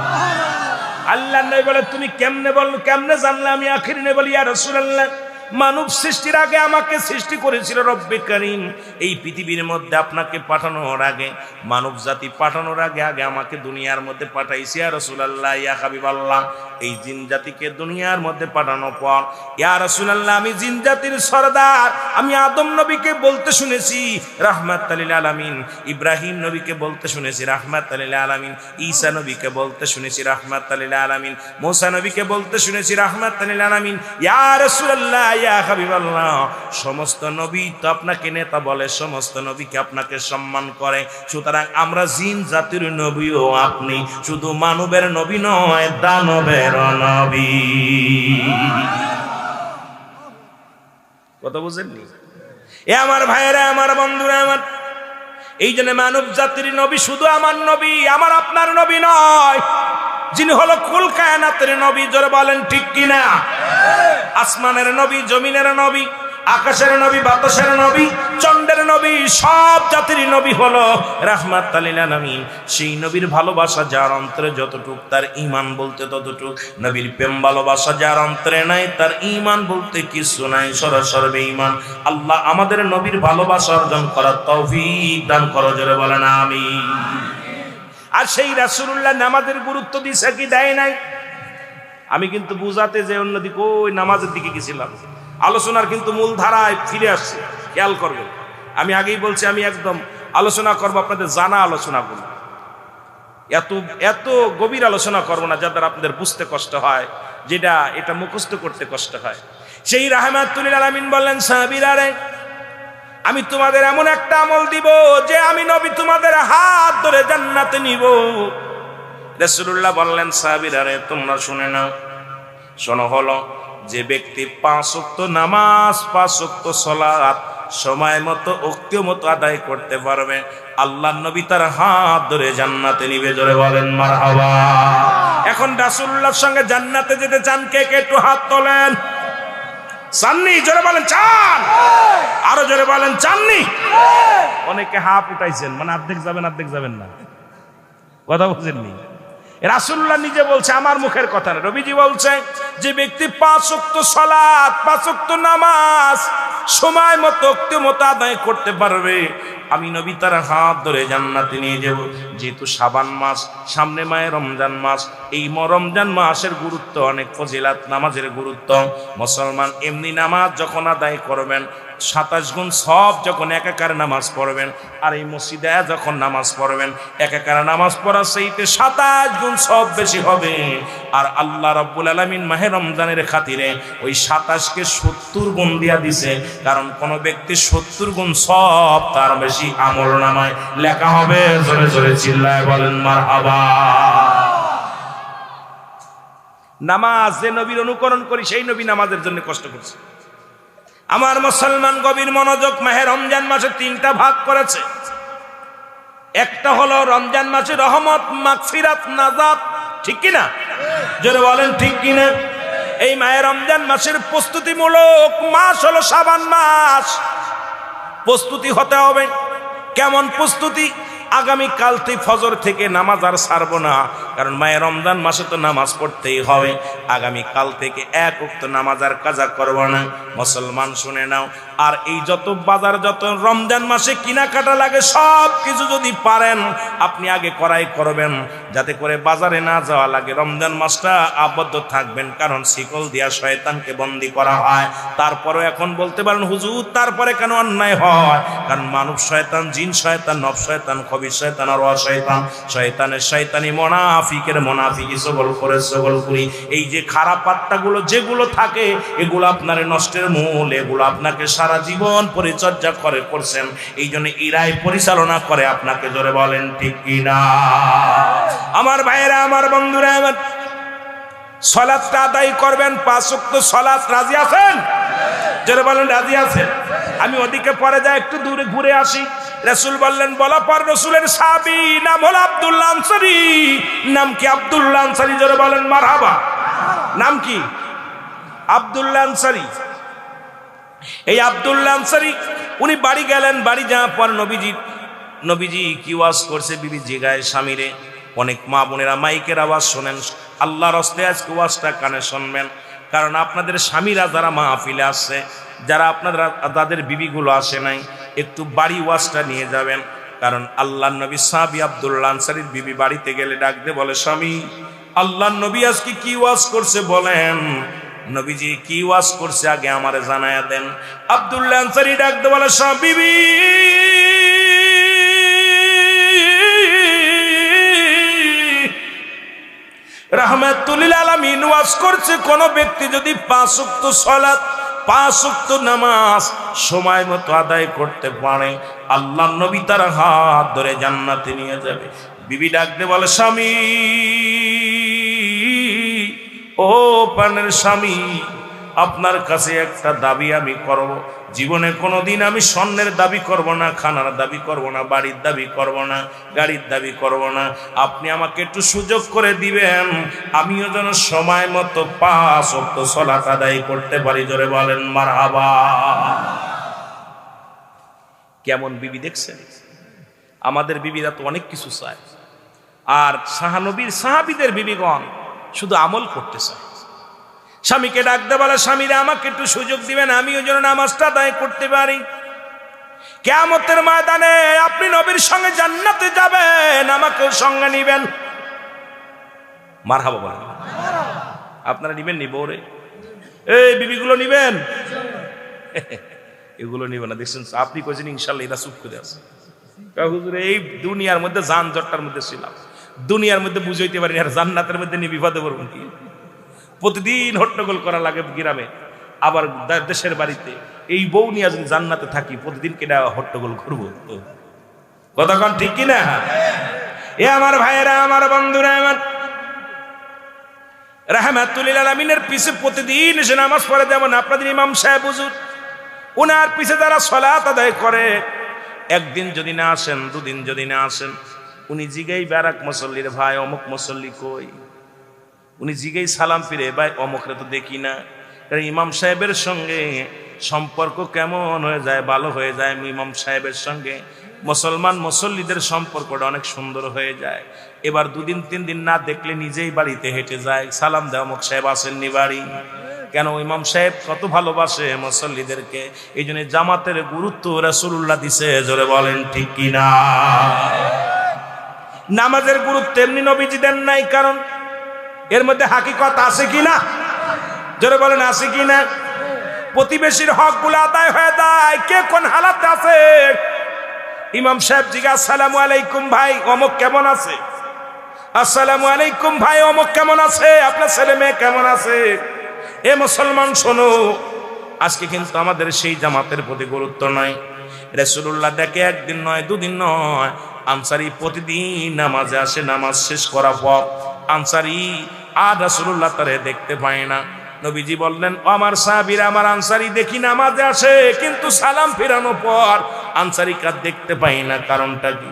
আল্লাহ নবী বলে, তুমি কেমনে বললো, কেমনে জানলে? আমি আখির নবী বলি, ইয়া রাসূলুল্লাহ, মানব সৃষ্টির আগে আমাকে সৃষ্টি করেছিল রব্বে কারীম। এই পৃথিবীর মধ্যে আপনাকে পাঠানোর আগে, মানব জাতি পাঠানোর আগে আমাকে দুনিয়ার মধ্যে পাঠাইছে। ইয়া রাসূলুল্লাহ, ইয়া হাবিবাল্লাহ, এই জিন জাতিকে দুনিয়ার মধ্যে পাঠানোর পর ইয়া রাসূলুল্লাহ আমি জিন জাতির সরদার। আমি আদম নবীকে বলতে শুনেছি রাহমাতুল লিল আলামিন, ইব্রাহিম নবীকে বলতে শুনেছি রাহমাতুল লিল আলামিন, ঈসা নবীকে বলতে শুনেছি রাহমাতুল লিল আলামিন, মুসা নবীকে বলতে শুনেছি রাহমাতুল লিল আলামিন। ইয়া রাসূলুল্লাহ, ইয়া হাবিবাল্লাহ, সমস্ত নবী তো আপনাকে নেতা বলে, সমস্ত নবীকে আপনাকে সম্মান করে। সুতরাং আমরা জিন জাতির নবীও আপনি, শুধু মানবের নবী নয়, দানবের নবী। কথা বুঝেননি? এ আমার ভাইয়েরা, আমার বন্ধুরা, আমার এই জন্য মানব জাতির নবী শুধু আমার নবী, আমার আপনার নবী নয়, যিনি হলো কুল কায়নাতের নবী। জোরে বলেন ঠিক কিনা? আসমানের নবী, জমিনের নবী, আকাশের নবী, বাতাসের নবী, চন্দ্রের নবী, সব জাতির নবী হলো রাহমাতুল লিল আলামিন। সেই নবীর ভালোবাসা যার অন্তরে যতটুক, তার ঈমান বলতে ততটুক। নবীর প্রেম ভালোবাসা যার অন্তরে নাই, তার ঈমান বলতে কিছু নাই, সরাসরি বেঈমান। আল্লাহ আমাদের নবীর ভালোবাসা অর্জন করার তৌফিক দান করো, জোরে বলেন আমিন। আর সেই রাসূলুল্লাহ নামাজের গুরুত্ব দিছে কি দেয় নাই? আমি কিন্তু বুঝাতে যে অন্যদিকে ওই নামাজের দিকে গেছিলাম, আলোচনার কিন্তু মূল ধারায় ফিরে আসছে, খেয়াল করবেন। আমি আগেই বলছি, আমি একদম আলোচনা করবো আপনাদের জানা আলোচনা করবো, এত গভীর আলোচনা করবো না যাদের আপনাদের বুঝতে কষ্ট হয়, যেটা এটা মুখস্থ করতে কষ্ট হয়। সেই রাহমাতুল লিল আলামিন বললেন, সাহাবীরা রে, আমি তোমাদের এমন একটা আমল দিব যে আমি নবী তোমাদের হাত ধরে জান্নাতে নিব। রাসূলুল্লাহ বললেন, সাহাবীরা রে তোমরা শুনে নাও। শোনো, হলো যে ব্যক্তি 5 ওয়াক্ত নামাজ 5 ওয়াক্ত সালাত সময় মতো ওক্তি মতো আদায় করতে পারবে, আল্লাহর নবী তার হাত ধরে জান্নাতে নিবে। জোরে বলেন মারহাবা। এখন রাসূলুল্লাহর সঙ্গে জান্নাতে যেতে চান কে কে? একটু হাত তোলেন। চাননি? জোরে বলেন চান। আরো জোরে বলেন চাননি। অনেকে হাত উঠাইছেন, মানে অর্ধেক যাবেন অর্ধেক যাবেন না, কথা বুঝেননি? রাসূলুল্লাহ নিজে বলছে, আমার মুখের কথা না, নবীজি বলছে যে ব্যক্তি 5 ওয়াক্ত সালাত 5 ওয়াক্ত নামাজ সময় মতো ওক্তি মতো আদায় করতে পারবে, আমি নবী তার হাত ধরে জান্নাতে নিয়ে যাব। যেহেতু শাবান মাস, সামনে মায়ে রমজান মাস, এই রমজান মাসের গুরুত্ব অনেক, ফজিলাত নামাজের গুরুত্ব। মুসলমান এমনি নামাজ যখন আদায় করবেন 27 গুণ সব, যখন একাকার নামাজ পড়বেন, আর এই মসজিদে যখন নামাজ পড়বেন একাকার নামাজ পড়ার চাইতে 27 গুণ সব বেশি হবে। আর আল্লাহ রাব্বুল আলামিন মাহে রমজানের খাতিরে ওই 27কে 70 গুণ দিয়া দিছে, কারণ কোন ব্যক্তি 70 গুণ সব তার বেশি আমল নামায় লেখা হবে। জোরে জোরে চিল্লায় বলেন মারহাবা। নামাজ যে নবীর অনুকরণ করি সেই নবী নামাজের জন্য কষ্ট করছে। আমার মুসলমান গভীর মনোযোগ, মাহে রমজান মাসে 3টা ভাগ করেছে। একটা হলো রমজান মাসে রহমত, মাগফিরাত, নাজাত, ঠিক কিনা? জোরে বলেন ঠিক কিনা? এই মাহে রমজান মাসের প্রস্তুতিমূলক মাস হলো শাবান মাস। প্রস্তুতি হতে হবে। কেমন প্রস্তুতি? আগামী কাল থেকে ফজর থেকে নামাজ আর ছাড়বো না, কারণ মায়ে রমজান মাসে তো নামাজ পড়তেই হবে। আগামী কাল থেকে 1 ওয়াক্ত নামাজ আর কাজা করব না। মুসলমান শুনে নাও, আর এই যত বাজার, যত রমজান মাসে কেনাকাটা লাগে সব কিছু যদি পারেন আপনি আগে করাই করবেন, যাতে করে বাজারে না যাওয়া লাগে। রমজান মাসটা আবদ্ধ থাকবেন, কারণ শিকল দিয়া শয়তানকে বন্দী করা হয়। তারপরে এখন বলতে পারেন হুজুর তারপরে কেন অন্যায় হয়? কারণ মানব শয়তান, জিন শয়তান, নফস শয়তান, খবিস শয়তান আর ওয়া শয়তান, শয়তানের শয়তানি, মুনাফিকের মুনাফিকি, সবল করে সবল করি। এই যে খারাপ আত্মাগুলো যেগুলো থাকে এগুলো আপনার নষ্টের মূল, এগুলো আপনাকে সারা জীবন পরিচর্যা করছেন, এই জন্য এরাই পরিচালনা করে আপনাকে। জোরে বলেন ঠিক কিনা? আমার ভাইয়েরা, আমার বন্ধুরা, আমার সালাতটা আদায় করবেন 5 ওয়াক্ত সালাত। রাজি আছেন? জোরে বলেন রাজি আছেন? আমি ওদিকে পরে যাই, একটু দূরে ঘুরে আসি। রাসূল বললেন, বলা পর রাসূলের সাহাবী নাম হলো আব্দুল্লাহ আনসারী। নাম কি? আব্দুল্লাহ আনসারী। জোরে বলেন মারহাবা। নাম কি? আব্দুল্লাহ আনসারী। এই আব্দুল্লাহ আনসারী উনি বাড়ি গেলেন। বাড়ি যাওয়ার পর নবীজি কি ওয়াজ করছে বিবি জিগায় স্বামীরে। অনেক মা বোনেরা মাইকের আওয়াজ শোনেন, আল্লাহর রাস্তে আজকে ওয়াজটা কানে শুনবেন, কারণ আপনাদের স্বামীরা যারা মাহফিলে আসছে, যারা আপনারা তাদের বিবিগুলো আসে নাই, একটু বাড়ি ওয়াজটা নিয়ে যাবেন। কারণ আল্লাহর নবী সাহাবী আব্দুল্লাহ আনসারীর বিবি বাড়িতে গেলে ডাক দিয়ে বলে, স্বামী আল্লাহর নবী আজকে কি ওয়াজ করছে বলেন। নবীজি কি ওয়াজ করছে আগে আমারে জানায়া দেন। আব্দুল্লাহ আনসারী ডাক দিয়ে বলে, বিবি রাহমাতুল লিল আলামিন ওয়াজ করছে, কোন ব্যক্তি যদি 5 ওয়াক্ত সালাত 5 ওয়াক্ত নামাজ সময় মতো আদায় করতে পারে, আল্লাহর নবী তার হাত ধরে জান্নাতে নিয়ে যাবে। বিবি ডাক দিয়ে বলে, স্বামী, ও প্রাণের স্বামী, আপনার কাছে একটা দাবি আমি করব। জীবনে কোনোদিন আমি স্বর্ণের দাবি করব না, খানার দাবি করব না, বাড়ির দাবি করব না, গাড়ির দাবি করব না। আপনি আমাকে একটু সুযোগ করে দিবেন, আমিও যেন সময় মতো 5 ওয়াক্ত সালাত আদায় করতে পারি। জোরে বলেন মারহাবা। কেমন বিবি দেখছেন? আমাদের বিবিরা তো অনেক কিছু চায়, আর সাহাবীদের বিবিগণ শুধু আমল করতে চায়। স্বামীকে ডাকতে বলে, স্বামীরা আমাকে একটু সুযোগ দিবেন, আমিও যেন নামাজটা আদায় করতে পারি। কিয়ামতের ময়দানে আপনি নবীর সঙ্গে জান্নাতে যাবেন, আমাকেও সঙ্গে নিবেন। মারহাবা বলেন। আপনারা নিবেন নি বউরে? এই বিবিগুলো নিবেন? এগুলো নিবেন না। দেখছেন আপনি কইছেন ইনশাআল্লাহ, এরা চুপ করে আছে। হুজুর এই দুনিয়ার মধ্যে যানজটটার মধ্যে ছিলাম, দুনিয়ার মধ্যে বুঝাইতে পারি, আর জান্নাতের মধ্যে নিয়ে বিপদে পড়বেন কি? প্রতিদিন হট্টগোল করা লাগে গ্রামে, আবার দেশের বাড়িতে। এই বউ নিয়ে যদি জান্নাতে থাকি, প্রতিদিন কেনা হট্টগোল করবো? কতক্ষণ ঠিক কিনা? এ আমার ভাইয়েরা, আমার বন্ধুরা, আমার রাহমাতুল লিল আলামিনের পিছে প্রতিদিন এসে নামাজ পড়ে, যেমন আপনাদের ইমাম সাহেব হুজুর, উনার পিছে যারা সালাত আদায় করে, একদিন যদি না আসেন, দুদিন যদি না আসেন, উনি জিগাই বারাক মুসল্লির ভাই অমুক মুসল্লি কই, উনি জিগাই সালাম ফিরে ভাই অমুকরে তো দেখি না। কারণ ইমাম সাহেবের সঙ্গে সম্পর্ক কেমন হয়ে যায়, ভালো হয়ে যায়। ইমাম সাহেবের সঙ্গে মুসলমান মুসল্লিদের সম্পর্কটা অনেক সুন্দর হয়ে যায়। এবার দুদিন তিন দিন না দেখলে নিজেই বাড়িতে হেঁটে যায়, সালাম দেয় অমুক সাহেব আসেননি বাড়ি। কেন? ইমাম সাহেব কত ভালোবাসে মুসল্লিদেরকে। এই জন্য জামাতের গুরুত্ব রাসূলুল্লাহ দিছে, জোরে বলেন ঠিক কিনা। নামাজের গুরুত্ব এমনি নবীজি দেন নাই, কারণ এর মধ্যে হাকিকত আছে কিনা, জোরে বলেন আছে কিনা। প্রতিবেশীর হক গুলো আদায় হয়ে যায়, কে কোন হালাতে আছে। ইমাম সাহেব জিজ্ঞাসা, আসসালামু আলাইকুম ভাই অমুক কেমন আছে, আসসালামু আলাইকুম ভাই অমুক কেমন আছে, আপনার ছেলে মেয়ে কেমন আছে। এ মুসলমান শোনো, আজকে কিন্তু আমাদের সেই জামাতের প্রতি গুরুত্ব নাই। রাসূলুল্লাহ দেখে একদিন নয় দুদিন নয়, আনসারী প্রতিদিন নামাজে আসে, নামাজ শেষ করার পর আনসারী আর রাসূলুল্লাহ তারে দেখতে পায় না। নবীজি বললেন, আমার সাহাবীরা, আমার আনসারী দেখি নামাজে আসে, কিন্তু সালাম ফেরানোর পর আনসারী কার দেখতে পাই না, কারণটা কি?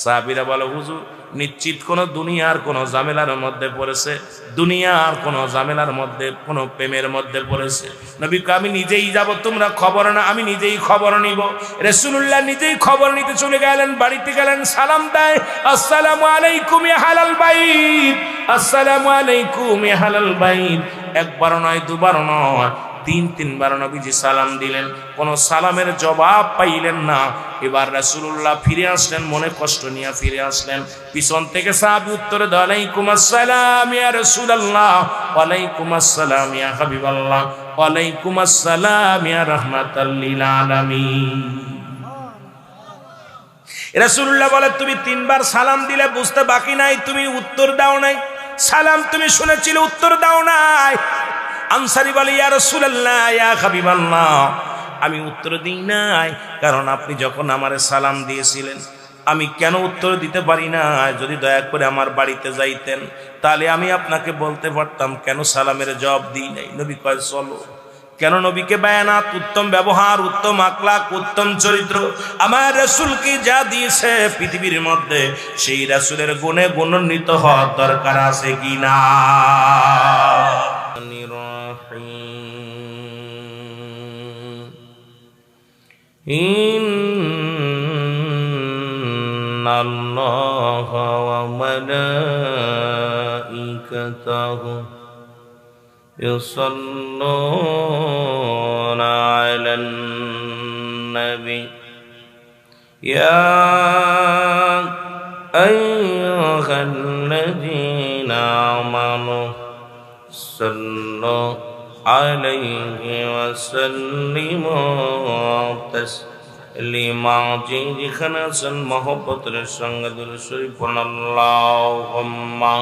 সাহাবীরা বলে, হুজুর নিশ্চিত কোন দুনিয়ার কোন ঝামেলার মধ্যে পড়েছে, দুনিয়ার কোন ঝামেলার মধ্যে, কোন প্রেমের মধ্যে পড়েছে। নবী কয়, আমি নিজেই যাব, তোমরা খবর না, আমি নিজেই খবর নিব। রাসূলুল্লাহ নিজেই খবর নিতে চলে গেলেন, বাড়িতে গেলেন, সালাম দেয়, আসসালামু আলাইকুম ইয়া আহলাল বাইত, আসসালামু আলাইকুম ইয়া আহলাল বাইত। একবার নয়, দুবার নয়, তিনবার নবীজি সালাম দিলেন, কোন সালামের জবাব পাইলেন না। এবার রাসূলুল্লাহ ফিরে আসলেন, মনে কষ্ট নিয়ে ফিরে আসলেন। পিছন থেকে সাহাবী উত্তরে দেয়, ওয়ালাইকুম আসসালাম ইয়া রাসূলুল্লাহ, ওয়ালাইকুম আসসালাম ইয়া হাবিবাল্লাহ, ওয়ালাইকুম আসসালাম ইয়া রাহমাতাল লিল আলামিন। রাসূলুল্লাহ বলে, তুমি তিনবার সালাম দিলে, বুঝতে বাকি নাই, তুমি উত্তর দাও নাই। সালাম তুমি শুনেছিলে, উত্তর দাও নাই। আনসারী বলে, ইয়া রাসূলুল্লাহ ইয়া হাবিবাল্লাহ, আমি উত্তর দিই নাই, কারণ আপনি যখন আমারে সালাম দিয়েছিলেন আমি কেন উত্তর দিতে পারি না? যদি দয়া করে আমার বাড়িতে যাইতেন, তাহলে আমি আপনাকে বলতে পারতাম কেন সালামের জবাব দিই নাই। নবী কয়, চলো। কেন? নবীকে বায়ানাত, উত্তম ব্যবহার, উত্তম আখলাক, উত্তম চরিত্র আমার রাসূলকে যা দিয়েছে পৃথিবীর মধ্যে, সেই রাসূলের গুণে গুণান্বিত হওয়ার দরকার আছে কিনা। ইন্নাল্লাহা ওয়া মালাইকাতাহু ইউসাল্লুনা আলান নবী ইয়া আইয়ুহাল্লাযীনা আমানু সাল্লু আলাইহি ওয়া সাল্লিমু তাসলিমা। যেখানে আছেন মহব্বতের সঙ্গে দুরূদ শরীফ পড়ুন, আল্লাহুম্মা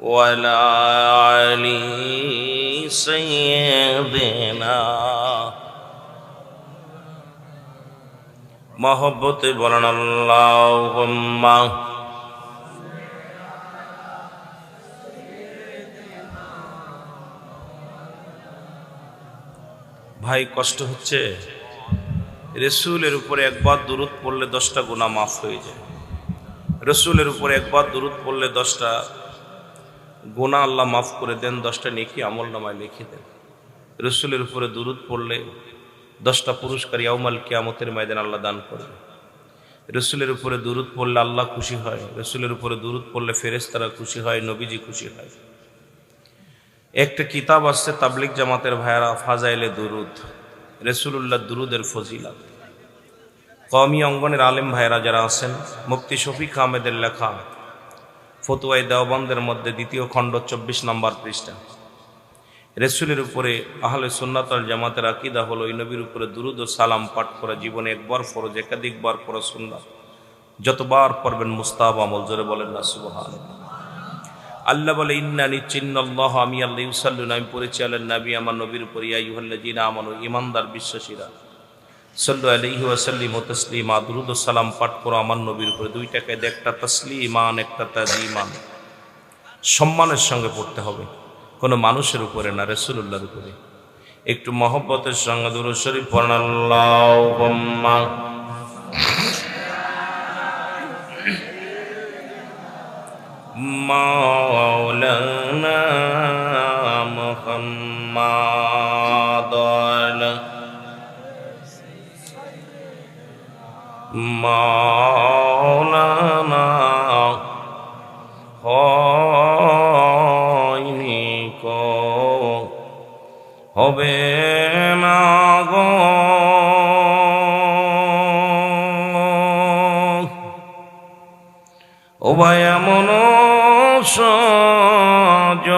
ওয়ালা আলি সাইয়্যিদিনা। মহব্বতে বলেন, আল্লাহুম্মা ভাই কষ্ট হচ্ছে, রাসূলের উপরে একবার দুরূদ পড়লে 10টা গুনাহ মাফ হয়ে যায়। রাসূলের উপরে একবার দুরূদ পড়লে 10টা গুনাহ আল্লাহ মাফ করে দেন, 10টা নেকি আমলনামায় লিখে দেন। রাসূলের উপরে দুরূদ পড়লে 10টা পুরস্কার ইয়াউমাল কিয়ামতের ময়দানে আল্লাহ দান করবে। রাসূলের উপরে দুরূদ পড়লে আল্লাহ খুশি হয়, রাসূলের উপরে দুরূদ পড়লে ফেরেশতারা খুশি হয়, নবীজি খুশি হয়। একটা কিতাব আছে তাবলিগ জামাতের ভাইরা, ফাজাইলে দুরূদ, রাসূলুল্লাহ দুরূদের ফজিলত। কওমি অঙ্গনের আলেম ভাইরা যারা আছেন, মুফতি শফিক আহমেদের লেখা ফতোয়ায়ে দেওবন্দের মধ্যে 2য় খণ্ড 24 নম্বর পৃষ্ঠা। রাসূলের উপরে আহলে সুন্নাত ওয়াল জামাতের আকীদা হলো, এই নবীর উপরে দুরূদ ও সালাম পাঠ করা জীবনে একবার ফরজ, একাধিকবার পড়া সুন্নাত। যতবার পড়বেন মুস্তাহাব আমল, জোরে বলেন না সুবহানাল্লাহ। আল্লাহ বলে, ইন্না নিশ্চিন্নাল্লাহ, আমি আল্লাহ, ইউসাল্লুনা, আমি পড়েছি আলান নবী, আমার নবীর উপর, ইয়া আইয়ুহাল্লাযীনা আমানু, ঈমানদার বিশ্বাসীরা, সাল্লু আলাইহি ওয়া সাল্লিমু তাসলিমা, দুরূদ ও সালাম পাঠ করো আমার নবীর উপরে। 2 টাকায় একটা তাসলিমান, একটা তাজিমান। সম্মানের সঙ্গে পড়তে হবে, কোনো মানুষের উপরে না, রাসূলুল্লাহর উপরে। একটু মহব্বতের সঙ্গে দুরূদ শরীফ পড়ুন। আল্লাহুম্মা মাওলানা মুহাম্মাদান মাওলানা হয়নি কো হবে না গো ও ভাই এমন সজন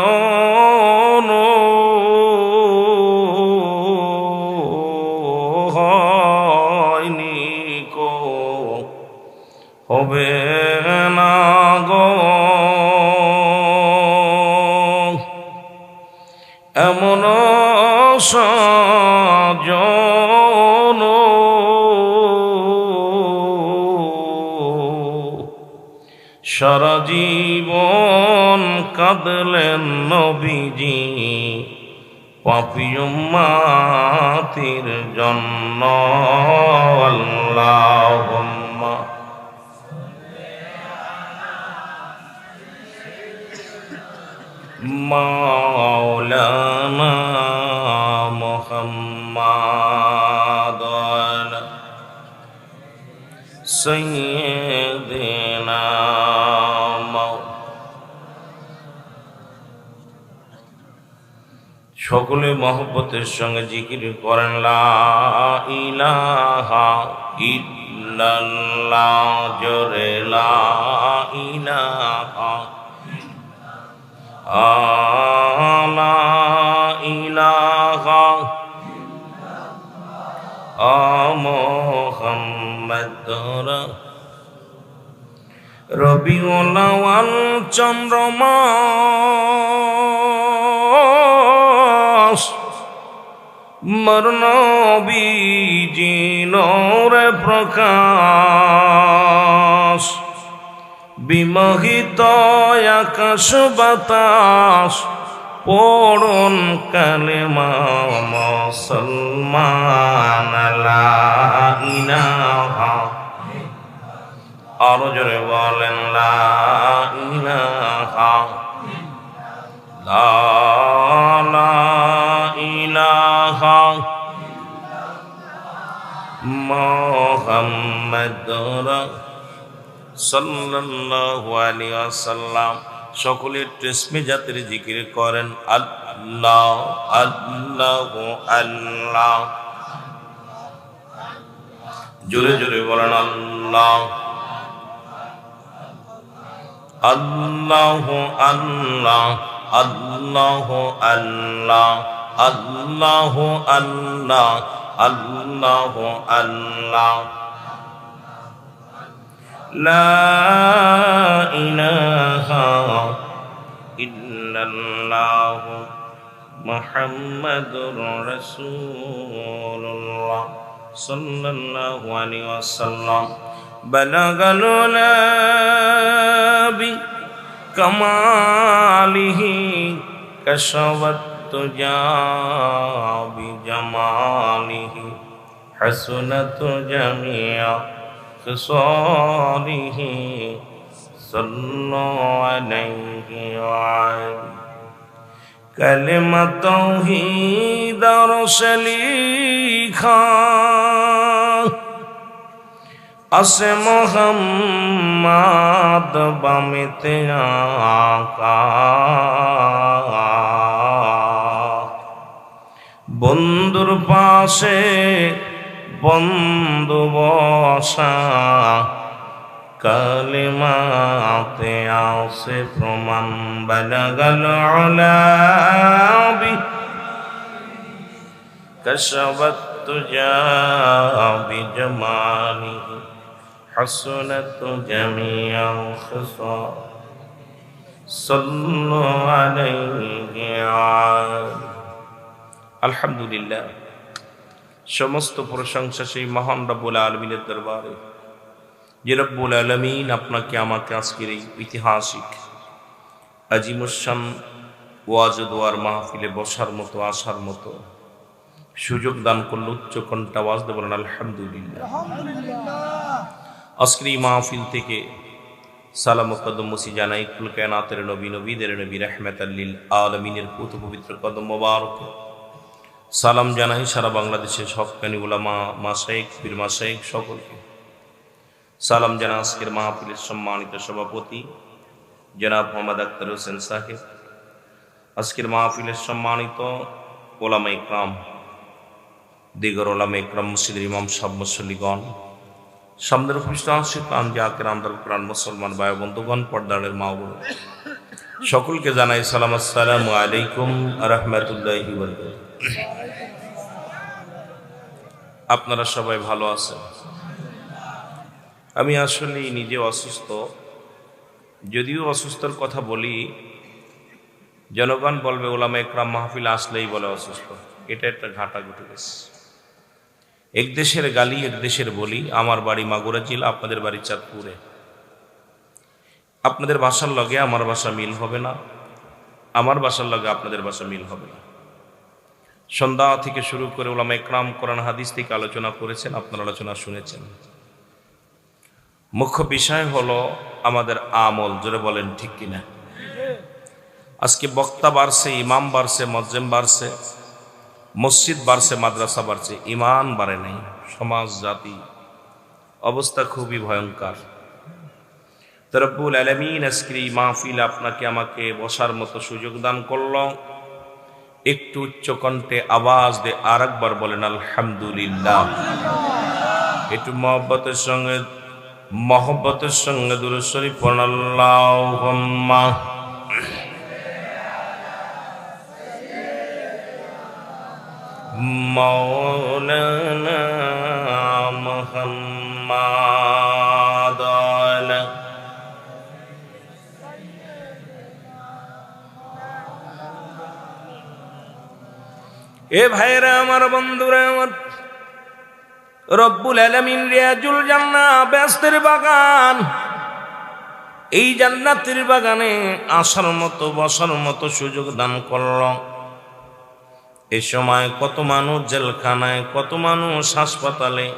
হয়নি কো হবে না গো এমন সজন সারা জীবন কাঁদলেন নবীজি পাপী উম্মতির জন্য। আল্লাহুম্মা মাওলানা মুহাম্মাদান সাইয়্যিদিনা সকলে মহব্বতের সঙ্গে জিকির করেন লা ইলাহা ইল্লাল্লাহ, জোরে লা ইলাহা লা ইলাহা মুহাম্মাদুর রবিউল আউয়াল চন্দ্রমাস মর নবীজি নূরে প্রকাশ বিমোহিত আকাশ বাতাস পড়ুন কালেমা মুসলমান লা ইলাহা আরো জোরে বলেন লা ইলাহা লা ইলাহা মুহাম্মাদুর সাল্লাল্লাহু আলাইহি ওয়াসাল্লাম। সকলের তসবিহ জাতের জিকির করেন আল্লাহ আল্লাহ আল্লাহ, জোরে জোরে বলেন আল্লাহ আল্লাহ আল্লাহ আল্লাহ আল্লাহ আল্লাহ আল্লাহ আল্লাহ আল্লাহ লা ইলাহা ইল্লাল্লাহ মুহাম্মাদুর রাসূলুল্লাহ সাল্লাল্লাহু আলাইহি ওয়াসাল্লাম। বালাগাল উলাবি কামালিহি কাশাওয়াত তুজা বিজামালিহি হাসনাত জামিয়া খিসালিহি সাল্লাল্লাহু আলাইহি ওয়া কালিমা তাওহীদ রসলিখা আসে মোহাম্মদ বামেতে আকা বন্ধুর পাশে বন্ধু বসা কালিমাতে আসে প্রমাণ বালাগাল উলাবি কাশাওয়াত তুজা বিজামালিহি হাসনাত জামিয়া খিসাল সাল্লাল্লাহু আলাইহি। আলহামদুলিল্লাহ, সমস্ত প্রশংসা সেই মহান রব্বুল আলামিনের দরবারে, যে রব্বুল আলামিন আপনাকে আমাকে আজকের এই ঐতিহাসিক আজিমুসান ওয়াজ দোয়ার মাহফিলে বসার মতো, আসার মতো সুযোগ দান করল। উচ্চ কণ্ঠে আওয়াজ দিয়ে বলেন আলহামদুলিল্লাহ। আজকের এই মাহফিল থেকে সালাম ও কদম মুসি জানাই কুল কায়নাতের নবী, নবীদের নবী, রাহমাতাল লিল আলামিনের পুত পবিত্র কদম মোবারক। সালাম জানাই সারা বাংলাদেশের হক্কানি উলামা, মাশায়েখ, পীর মাশায়েখ সকলকে। সালাম জানা আজকের মাহফিলের সম্মানিত সভাপতি জনাব মোহাম্মদ আখতার হোসেন সাহেব, আজকের মাহফিলের সম্মানিত ওলামা ইকরাম, দিগর ওলামা ইকরাম, মসজিদের ইমাম সাহেব, মুসল্লিগণ, সামনের উপস্থিত আশিক জাকির আমদাল কোরআন মুসলমান ভাই বন্ধুগণ, পর্দারের মা বোন সকলকে জানাই সালাম, আসসালামু আলাইকুম ওয়া রাহমাতুল্লাহি ওয়া বারাকাতুহু। আপনারা সবাই ভালো আছেন? আমি আসলে নিজে অসুস্থ, যদিও অসুস্থর কথা বলি জনগণ বলবে ওলামা ইকরাম মাহফিল আসলেই বলে অসুস্থ। এটা একটা ঘাটা ঘটে গেছে। এক দেশের গালি এক দেশের বলি। আমার বাড়ি মাগুরা জেলা, আপনাদের বাড়ি চাঁদপুরে। আপনাদের ভাষার লগে আমার ভাষা মিল হবে না, আমার ভাষার লগে আপনাদের ভাষা মিল হবে না। সন্ধ্যা থেকে শুরু করে ওলামা ইকরাম কোরআন হাদিস থেকে আলোচনা করেছেন, আপনারা আলোচনা শুনেছেন। মুখ্য বিষয় হলো আমাদের আমল। জোরে বলেন ঠিক কিনা? আজকে বক্তা বাড়ছে, ইমাম বাড়ছে, মজ্জেম বাড়ছে, মসজিদ বাড়ছে, মাদ্রাসা বাড়ছে, ইমান বাড়ে নাই। সমাজ জাতি অবস্থা খুবই ভয়ঙ্কর। রব্বুল আলামিন আজকের এই মাহফিল আপনাকে আমাকে বসার মতো সুযোগ দান করল। একটু উচ্চ কণ্ঠে আওয়াজ দিয়ে আর একবার বলেন আলহামদুলিল্লাহ। একটু মহব্বতের সঙ্গে দুরূদ শরীফ পড়ুন আল্লাহুম্মা মাওলানা মুহাম্মাদ। এ ভাইরা আমার, বন্ধুরা আমার, রব্বুল আলামিন রিয়াজুল জান্নাহ বেহেশতের বাগান, এই জান্নাতের বাগানে আসার মতো, বসার মতো সুযোগ দান করল। এ সময় কত মানুষ জেলখানায়, কত মানুষ হাসপাতালে,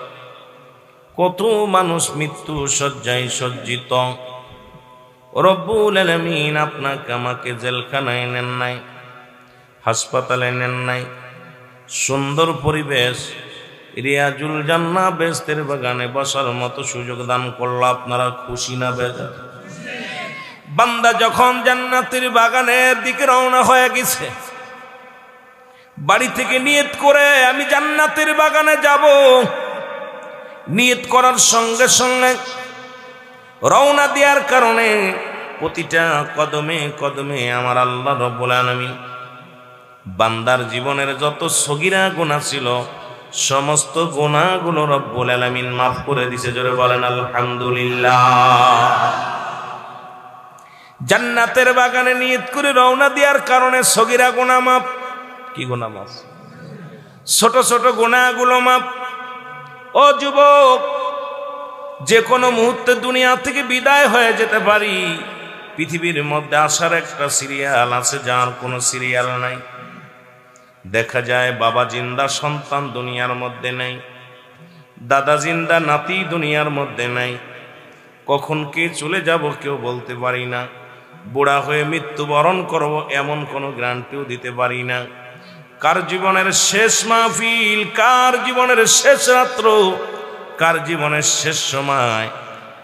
কত মানুষ মৃত্যু শয্যায় সজ্জিত। রব্বুল আলামিন আপনাকে আমাকে জেলখানায় নেন নাই, হাসপাতালে নেন নাই, সুন্দর পরিবেশ রিয়াজুল জান্নাহ বেহেশতের বাগানে বসার মতো সুযোগ দান করল। আপনারা খুশি না বেজার? বান্দা যখন জান্নাতের বাগানের দিকে রওনা হয়ে গেছে, বাড়ি থেকে নিয়ত করে আমি জান্নাতের বাগানে যাব, নিয়ত করার সঙ্গে সঙ্গে রওনা দেওয়ার কারণে প্রতিটা কদমে কদমে আমার আল্লাহ রব্বুল আলামিন বান্দার জীবনের যত সগীরা গুনাহ ছিল সমস্ত গুনাহগুলো রব্বুল আলামিন মাফ করে দিয়েছে। জোরে বলেন আলহামদুলিল্লাহ। জান্নাতের বাগানে নিয়ত করে রওনা দেওয়ার কারণে সগীরা গুনাহ মাফ। কি গুনাহ মাফ? ছোট ছোট গুনাহগুলো মাফ। ও যুবক, যে কোনো মুহূর্তে দুনিয়া থেকে বিদায় হয়ে যেতে পারি। পৃথিবীর মধ্যে আসার একটা সিরিয়াল আছে, যার কোনো সিরিয়াল নাই। দেখা যায় বাবা জিন্দা, সন্তান দুনিয়ার মধ্যে নাই, দাদা জিন্দা, নাতি দুনিয়ার মধ্যে নাই। কখন কে চলে যাব কেউ বলতে পারি না। বুড়া হয়ে মৃত্যুবরণ করব এমন কোনো গ্যারান্টিও দিতে পারি না। কার জীবনের শেষ মাহফিল, কার জীবনের শেষ রাত্র, কার জীবনের শেষ সময়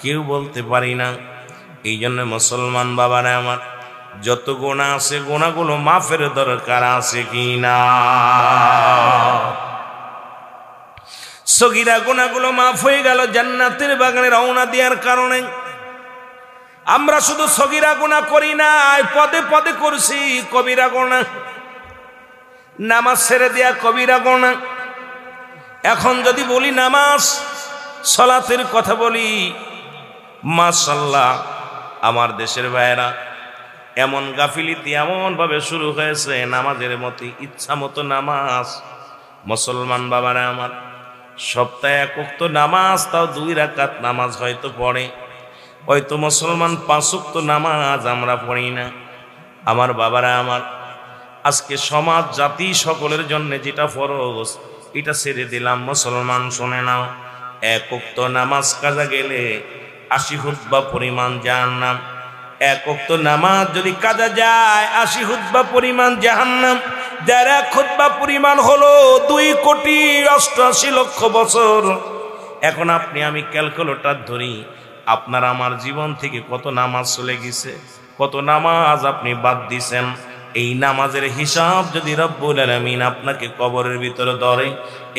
কেউ বলতে পারি না। এই জন্য মুসলমান বাবারা আমার, যত গুনাহ আছে গুনাহগুলো মাফের দরকার আছে কিনা? সগীরা গুনাহগুলো মাফ হয়ে গেল জান্নাতের বাগানে রওনা দেওয়ার কারণে। আমরা শুধু সগীরা গুনাহ করি না, পদে পদে করছি কবিরা গুনাহ। নামাজ ছেড়ে দেয়া কবিরা গুনাহ। এখন যদি বলি নামাজ সালাতের কথা বলি, মাশাআল্লাহ আমার দেশের ভাইয়েরা এমন গাফিলিতি এমন ভাবে শুরু হয়েছে, নামাজের মতো ইচ্ছা মতো নামাজ মুসলমান বাবারা আমার, সপ্তাহে এক ওয়াক্ত নামাজ, তাও 2 রাকাত নামাজ হয়তো পড়ে, হয়তো মুসলমান 5 ওয়াক্ত নামাজ আমরা পড়ি না। আমার বাবারা আমার, আজকে সমাজ জাতি সকলের জন্য যেটা ফরজ এটা ছেড়ে দিলাম। মুসলমান শুনে নাও, 1 ওয়াক্ত নামাজ কাজা গেলে 80 খুতবা পরিমাণ জাহান্নাম। 1 ওয়াক্ত নামাজ যদি কাজা যায় 80 খুতবা পরিমাণ জাহান্নাম। যার 1 খুতবা পরিমাণ হলো 2,88,00,000 বছর। এখন আপনি আমি ক্যালকুলেটর ধরি, আপনার আমার জীবন থেকে কত নামাজ চলে গেছে, কত নামাজ আপনি বাদ দিছেন। এই নামাজের হিসাব যদি রব্বুল আলামিন আপনাকে কবরের ভিতরে ধরে,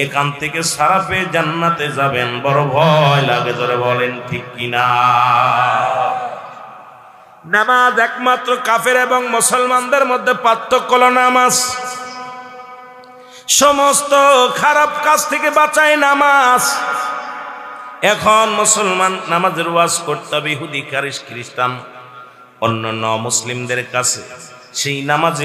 এখান থেকে সারা পেয়ে জান্নাতে যাবেন, বড় ভয় লাগে। ধরে বলেন ঠিক কিনা? নামাজ একমাত্র কাফের এবং মুসলমানদের মধ্যে পার্থক্য হলো নামাজ। সমস্ত খারাপ কাজ থেকে বাঁচায় নামাজ। এখন মুসলমান নামাজের ওয়াজ করতে হবে ইহুদি খ্রিস্টান অন্যান্য মুসলিমদের কাছে, সেই নামাজে